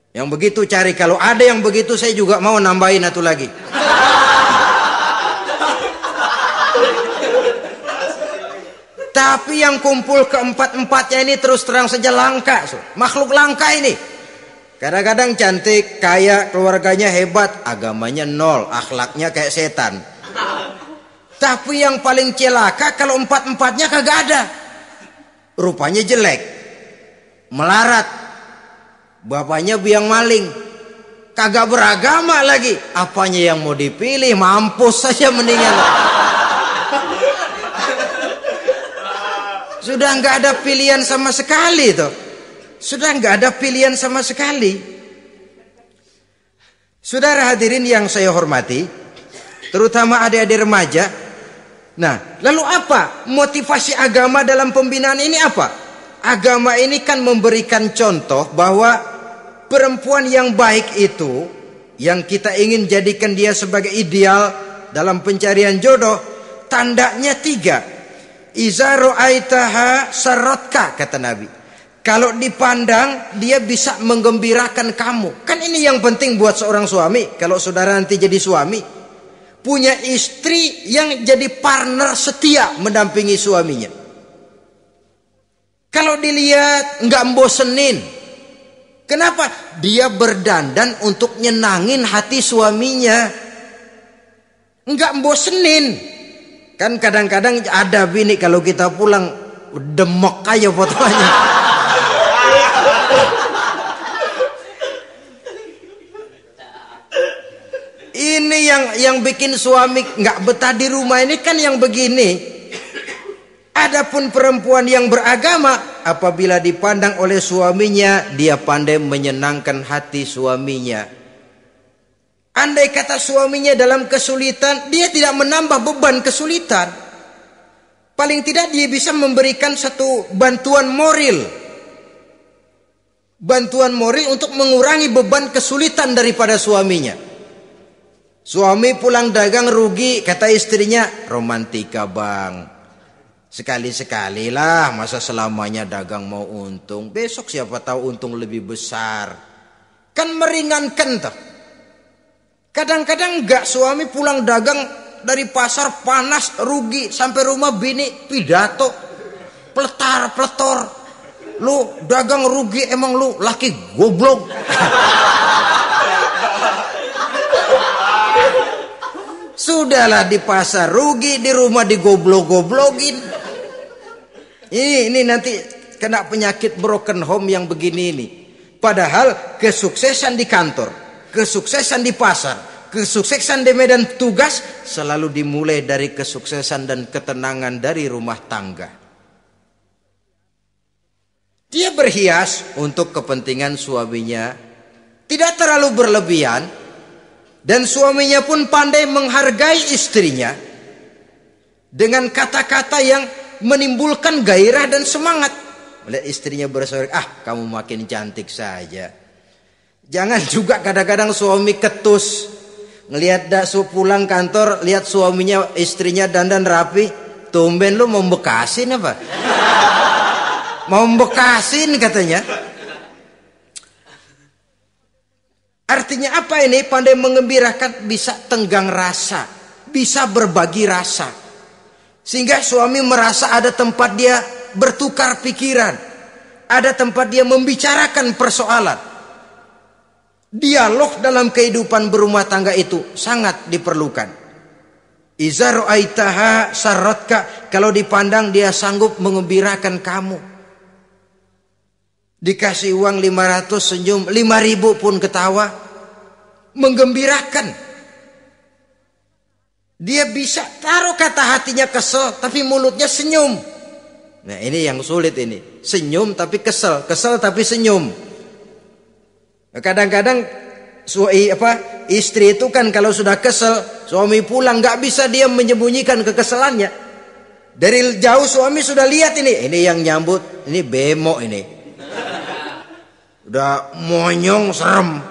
Speaker 1: Yang begitu cari. Kalau ada yang begitu, saya juga mau nambahin satu lagi. Tapi yang kumpul keempat-empatnya ini terus terang saja langka. Makhluk langka ini. Kadang-kadang cantik, kaya, keluarganya hebat, agamanya nol, akhlaknya kayak setan. Tapi yang paling celaka kalau empat-empatnya kagak ada. Rupanya jelek, melarat, bapaknya biang maling, kagak beragama lagi. Apanya yang mau dipilih? Mampus saja mendingan. Sudah nggak ada pilihan sama sekali tuh. Sudah nggak ada pilihan sama sekali. Saudara hadirin yang saya hormati, terutama adik-adik remaja. Nah, lalu apa motivasi agama dalam pembinaan ini apa? Agama ini kan memberikan contoh bahwa perempuan yang baik itu, yang kita ingin jadikan dia sebagai ideal dalam pencarian jodoh, tandanya 3. Iza ra'aitaha sarratka, kata Nabi. Kalau dipandang, dia bisa menggembirakan kamu. Kan ini yang penting buat seorang suami. Kalau saudara nanti jadi suami, punya istri yang jadi partner setia mendampingi suaminya. Kalau dilihat nggak membosenin, Kenapa? Dia berdandan untuk nyenangin hati suaminya. Enggak bosenin. Kan kadang-kadang ada bini kalau kita pulang demok aja fotonya. Ini yang bikin suami enggak betah di rumah ini kan yang begini. Adapun perempuan yang beragama, apabila dipandang oleh suaminya, dia pandai menyenangkan hati suaminya. Andai kata suaminya dalam kesulitan, dia tidak menambah beban kesulitan. Paling tidak dia bisa memberikan satu bantuan moral. Bantuan moral untuk mengurangi beban kesulitan daripada suaminya. Suami pulang dagang rugi, kata istrinya, romantika bang. Sekali-sekali lah, masa selamanya dagang mau untung. Besok siapa tahu untung lebih besar. Kan meringankan tuh. Kadang-kadang enggak, suami pulang dagang dari pasar panas, rugi. Sampai rumah bini pidato. Pletar-pletor. Lu dagang rugi, emang lu laki goblok. Sudahlah di pasar rugi, di rumah digoblok-goblokin. Ini nanti kena penyakit broken home yang begini ini. Padahal kesuksesan di kantor, kesuksesan di pasar, kesuksesan di medan tugas selalu dimulai dari kesuksesan dan ketenangan dari rumah tangga. Dia berhias untuk kepentingan suaminya, tidak terlalu berlebihan, dan suaminya pun pandai menghargai istrinya dengan kata-kata yang menimbulkan gairah dan semangat. Melihat istrinya bersorak, kamu makin cantik saja. Jangan juga kadang-kadang suami ketus. Ngelihat pulang kantor, lihat suaminya, istrinya dandan rapi. Tumben lu mau bekasin apa? Mau bekasin katanya. Artinya apa ini? Pandai mengembirakan, bisa tenggang rasa, bisa berbagi rasa. Sehingga suami merasa ada tempat dia bertukar pikiran. Ada tempat dia membicarakan persoalan. Dialog dalam kehidupan berumah tangga itu sangat diperlukan. Iza ra'aitaha sarratka, kalau dipandang dia sanggup mengembirakan kamu. Dikasih uang 500 senyum, 5.000 pun ketawa. Menggembirakan. Dia bisa taruh kata hatinya kesel, tapi mulutnya senyum. Nah ini yang sulit ini. Senyum tapi kesel, kesel tapi senyum. Kadang-kadang istri itu kan kalau sudah kesel, suami pulang nggak bisa dia menyembunyikan kekesalannya. Dari jauh suami sudah lihat ini yang nyambut, ini bemo ini. Udah monyong serem.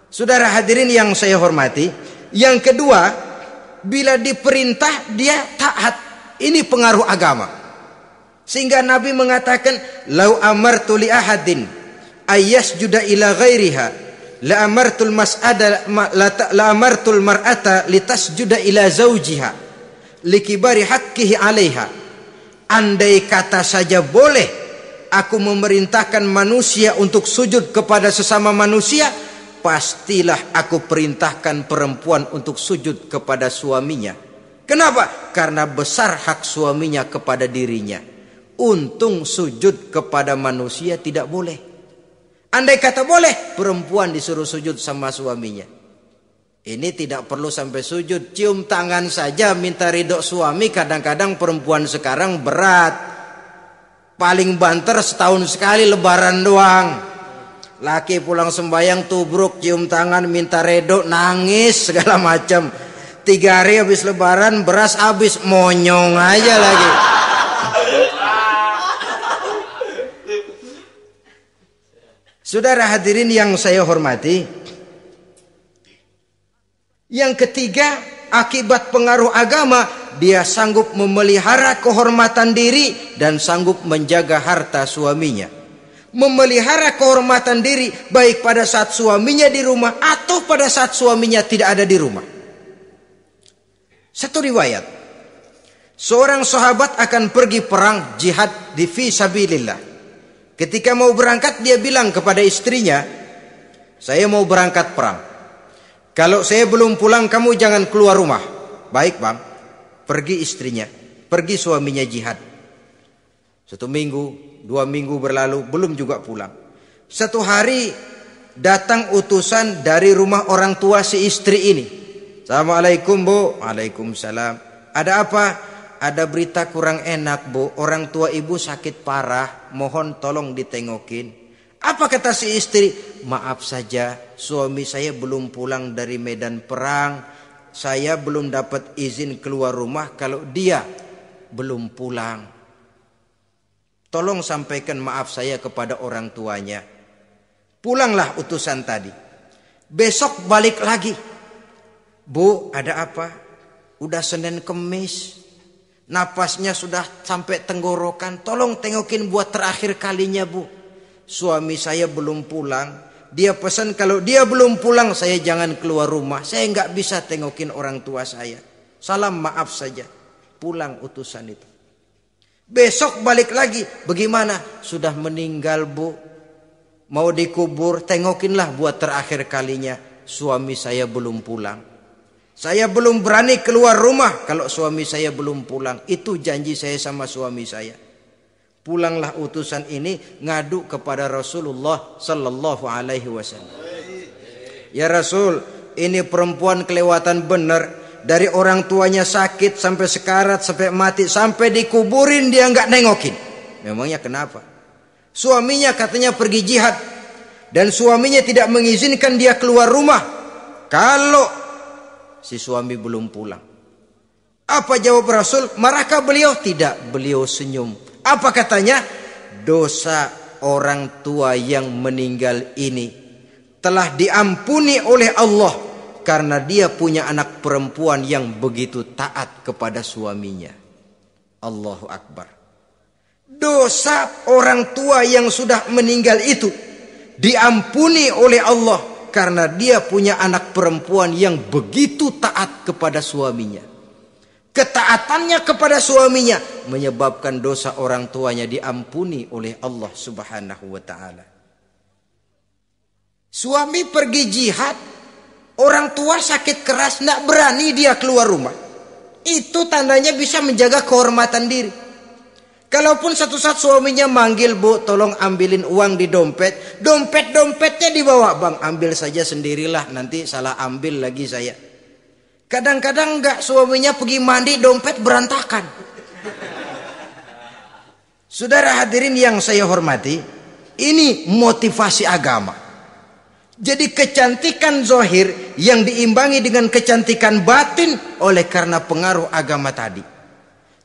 Speaker 1: Saudara hadirin yang saya hormati, yang kedua, bila diperintah dia taat. Ini pengaruh agama. Sehingga Nabi mengatakan, "Lau amartu li ahadin ayyasjuda ila ghairiha, la amartul mar'ata litasjuda ila zawjiha likibari haqqihi 'alaiha." Andai kata saja boleh aku memerintahkan manusia untuk sujud kepada sesama manusia, pastilah aku perintahkan perempuan untuk sujud kepada suaminya. Kenapa? Karena besar hak suaminya kepada dirinya. Untung sujud kepada manusia tidak boleh. Andai kata boleh, perempuan disuruh sujud sama suaminya. Ini tidak perlu sampai sujud, cium tangan saja minta ridho suami. Kadang-kadang perempuan sekarang berat. Paling banter setahun sekali lebaran doang. Laki pulang sembahyang tubruk, cium tangan, minta redo, nangis segala macam. 3 hari habis lebaran beras habis, monyong aja lagi. Saudara hadirin yang saya hormati, yang ketiga, akibat pengaruh agama, dia sanggup memelihara kehormatan diri dan sanggup menjaga harta suaminya. Memelihara kehormatan diri baik pada saat suaminya di rumah atau pada saat suaminya tidak ada di rumah. Satu riwayat, seorang sahabat akan pergi perang jihad di fi sabilillah. Ketika mau berangkat dia bilang kepada istrinya, saya mau berangkat perang. Kalau saya belum pulang kamu jangan keluar rumah. Baik bang. Pergi istrinya, pergi suaminya jihad. 1 minggu, 2 minggu berlalu, belum juga pulang. Satu hari datang utusan dari rumah orang tua si istri ini. Assalamualaikum bu. Waalaikumsalam. Ada apa? Ada berita kurang enak bu. Orang tua ibu sakit parah. Mohon tolong ditengokin. Apa kata si istri? Maaf saja, suami saya belum pulang dari medan perang. Saya belum dapat izin keluar rumah kalau dia belum pulang. Tolong sampaikan maaf saya kepada orang tuanya. Pulanglah utusan tadi. Besok balik lagi. Bu, ada apa? Udah Senin Kemis. Napasnya sudah sampai tenggorokan. Tolong tengokin buat terakhir kalinya bu. Suami saya belum pulang. Dia pesan kalau dia belum pulang saya jangan keluar rumah. Saya nggak bisa tengokin orang tua saya. Salam maaf saja. Pulang utusan itu. Besok balik lagi. Bagaimana? Sudah meninggal bu. Mau dikubur. Tengokinlah buat terakhir kalinya. Suami saya belum pulang. Saya belum berani keluar rumah kalau suami saya belum pulang. Itu janji saya sama suami saya. Pulanglah utusan ini ngadu kepada Rasulullah sallallahu alaihi wasallam. Ya Rasul, ini perempuan kelewatan benar. Dari orang tuanya sakit sampai sekarat, sampai mati, sampai dikuburin dia nggak nengokin. Memangnya kenapa? Suaminya katanya pergi jihad dan suaminya tidak mengizinkan dia keluar rumah kalau si suami belum pulang. Apa jawab Rasul? Marahkah beliau? Tidak, beliau senyum. Apa katanya? Dosa orang tua yang meninggal ini telah diampuni oleh Allah karena dia punya anak perempuan yang begitu taat kepada suaminya. Allahu Akbar. Dosa orang tua yang sudah meninggal itu diampuni oleh Allah karena dia punya anak perempuan yang begitu taat kepada suaminya. Ketaatannya kepada suaminya menyebabkan dosa orang tuanya diampuni oleh Allah Subhanahu wa taala. Suami pergi jihad, orang tua sakit keras, tidak berani dia keluar rumah. Itu tandanya bisa menjaga kehormatan diri. Kalaupun satu saat suaminya manggil, bu tolong ambilin uang di dompet. Dompetnya dibawa, bang ambil saja sendirilah, nanti salah ambil lagi saya. Kadang-kadang enggak, suaminya pergi mandi dompet berantakan. Saudara hadirin yang saya hormati, ini motivasi agama. Jadi kecantikan zahir yang diimbangi dengan kecantikan batin oleh karena pengaruh agama tadi.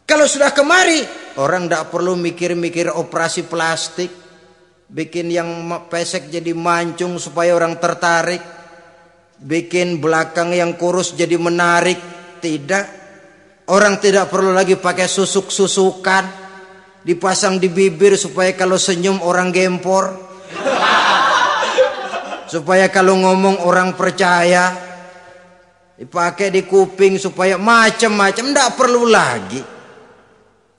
Speaker 1: Kalau sudah kemari, orang tidak perlu mikir-mikir operasi plastik, bikin yang pesek jadi mancung supaya orang tertarik. Bikin belakang yang kurus jadi menarik. Tidak. Orang tidak perlu lagi pakai susuk-susukan, dipasang di bibir supaya kalau senyum orang gempor, supaya kalau ngomong orang percaya, dipakai di kuping supaya macam-macam. Tidak perlu lagi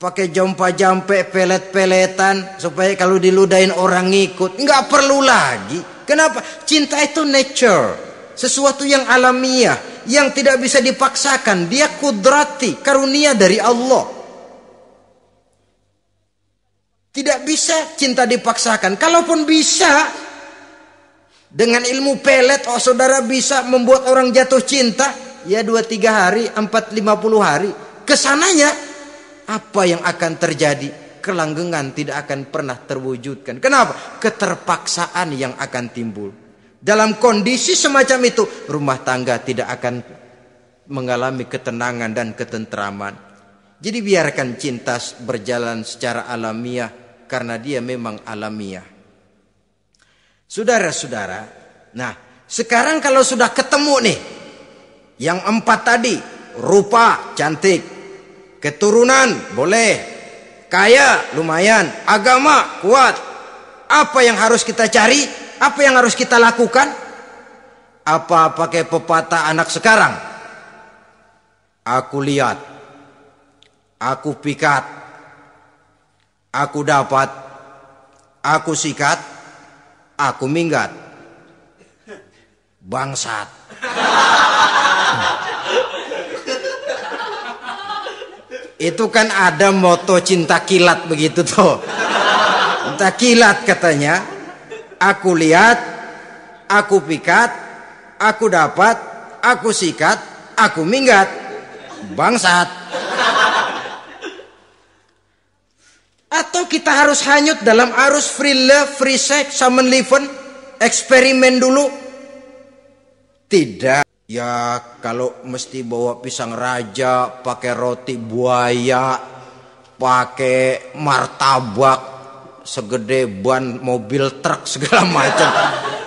Speaker 1: pakai jompa-jampe, pelet-peletan supaya kalau diludahin orang ngikut. Nggak perlu lagi. Kenapa? Cinta itu nature, sesuatu yang alamiah, yang tidak bisa dipaksakan. Dia kudrati, karunia dari Allah. Tidak bisa cinta dipaksakan. Kalaupun bisa, dengan ilmu pelet, oh saudara bisa membuat orang jatuh cinta, ya 2-3 hari, 4-50 hari. Kesananya, apa yang akan terjadi? Kelanggengan tidak akan pernah terwujudkan. Kenapa? Keterpaksaan yang akan timbul. Dalam kondisi semacam itu, rumah tangga tidak akan mengalami ketenangan dan ketentraman. Jadi biarkan cinta berjalan secara alamiah karena dia memang alamiah. Saudara-saudara, nah sekarang kalau sudah ketemu nih, yang 4 tadi, rupa cantik, keturunan boleh, kaya lumayan, agama kuat. Apa yang harus kita cari? Apa yang harus kita lakukan? Apa pakai pepatah anak sekarang? Aku lihat, aku pikat, aku dapat, aku sikat, aku minggat. Bangsat. Itu kan ada moto cinta kilat begitu tuh. Cinta kilat katanya. Aku lihat, aku pikat, aku dapat, aku sikat, aku minggat. Bangsat. Atau kita harus hanyut dalam arus free love, free sex, summon living, eksperimen dulu? Tidak. Ya kalau mesti bawa pisang raja, pakai roti buaya, pakai martabak segede ban mobil truk segala macam.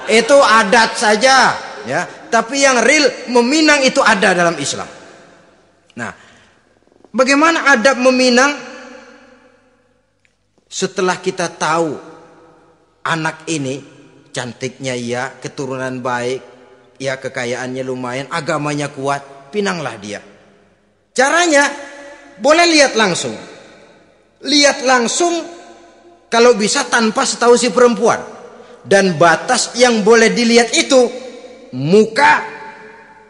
Speaker 1: Itu adat saja, ya. Tapi yang real meminang itu ada dalam Islam. Nah, bagaimana adab meminang? Setelah kita tahu anak ini cantiknya ya, keturunan baik, ya kekayaannya lumayan, agamanya kuat, pinanglah dia. Caranya boleh lihat langsung. Lihat langsung kalau bisa tanpa setahu si perempuan. Dan batas yang boleh dilihat itu muka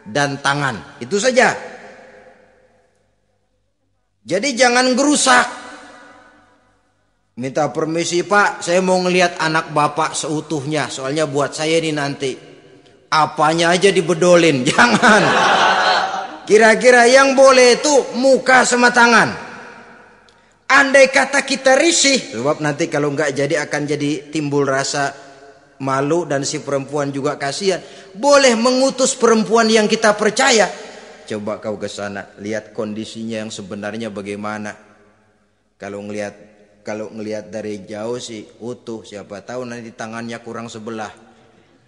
Speaker 1: dan tangan. Itu saja. Jadi jangan gerusak. Minta permisi Pak, saya mau ngelihat anak bapak seutuhnya. Soalnya buat saya ini nanti. Apanya aja dibedolin, jangan. Kira-kira yang boleh itu muka sama tangan. Andai kata kita risih, sebab nanti kalau nggak jadi akan jadi timbul rasa malu dan si perempuan juga kasihan. Boleh mengutus perempuan yang kita percaya. Coba kau ke sana, lihat kondisinya yang sebenarnya bagaimana. Kalau ngelihat dari jauh sih utuh, siapa tahu nanti tangannya kurang sebelah.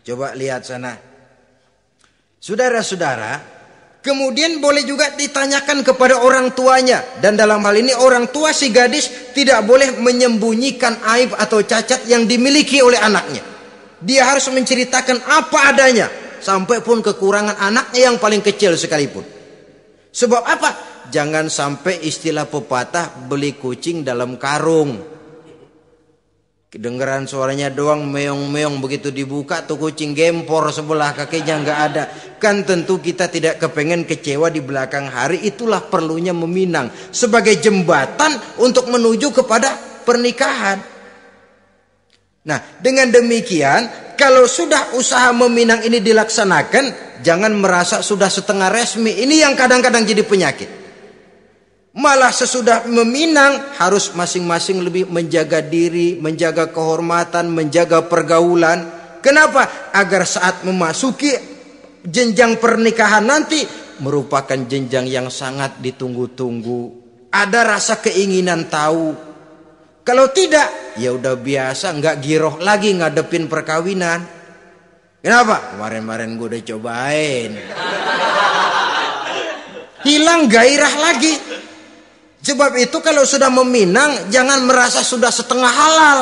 Speaker 1: Coba lihat sana. Saudara-saudara, kemudian boleh juga ditanyakan kepada orang tuanya. Dan dalam hal ini orang tua si gadis tidak boleh menyembunyikan aib atau cacat yang dimiliki oleh anaknya. Dia harus menceritakan apa adanya, sampai pun kekurangan anaknya yang paling kecil sekalipun. Sebab apa? Jangan sampai istilah pepatah beli kucing dalam karung. Kedengeran suaranya doang meong-meong, begitu dibuka tuh kucing gempor sebelah kakinya nggak ada. Kan tentu kita tidak kepengen kecewa di belakang hari. Itulah perlunya meminang sebagai jembatan untuk menuju kepada pernikahan. Nah, dengan demikian kalau sudah usaha meminang ini dilaksanakan, jangan merasa sudah setengah resmi. Ini yang kadang-kadang jadi penyakit. Malah sesudah meminang harus masing-masing lebih menjaga diri, menjaga kehormatan, menjaga pergaulan. Kenapa? Agar saat memasuki jenjang pernikahan nanti merupakan jenjang yang sangat ditunggu-tunggu. Ada rasa keinginan tahu. Kalau tidak, ya udah biasa, nggak giroh lagi ngadepin perkawinan. Kenapa? Kemarin-kemarin gue udah cobain. Hilang gairah lagi. Sebab itu kalau sudah meminang jangan merasa sudah setengah halal.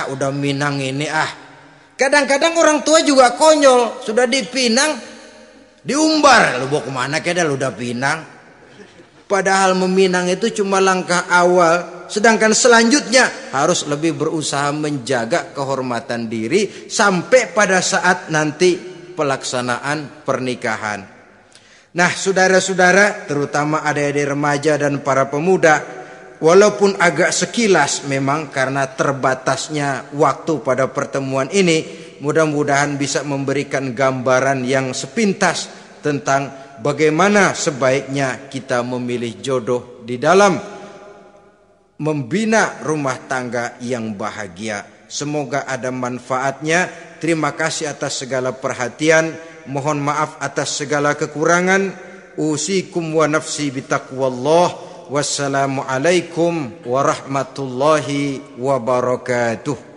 Speaker 1: Udah minang ini Kadang-kadang orang tua juga konyol. Sudah dipinang diumbar. Lu mau kemana keda lu udah pinang. Padahal meminang itu cuma langkah awal. Sedangkan selanjutnya harus lebih berusaha menjaga kehormatan diri sampai pada saat nanti pelaksanaan pernikahan. Nah, saudara-saudara, terutama adik-adik remaja dan para pemuda, walaupun agak sekilas memang karena terbatasnya waktu pada pertemuan ini, mudah-mudahan bisa memberikan gambaran yang sepintas tentang bagaimana sebaiknya kita memilih jodoh di dalam membina rumah tangga yang bahagia. Semoga ada manfaatnya. Terima kasih atas segala perhatian. Mohon maaf atas segala kekurangan. Usikum wa nafsi bitaqwallah. Wassalamualaikum warahmatullahi wabarakatuh.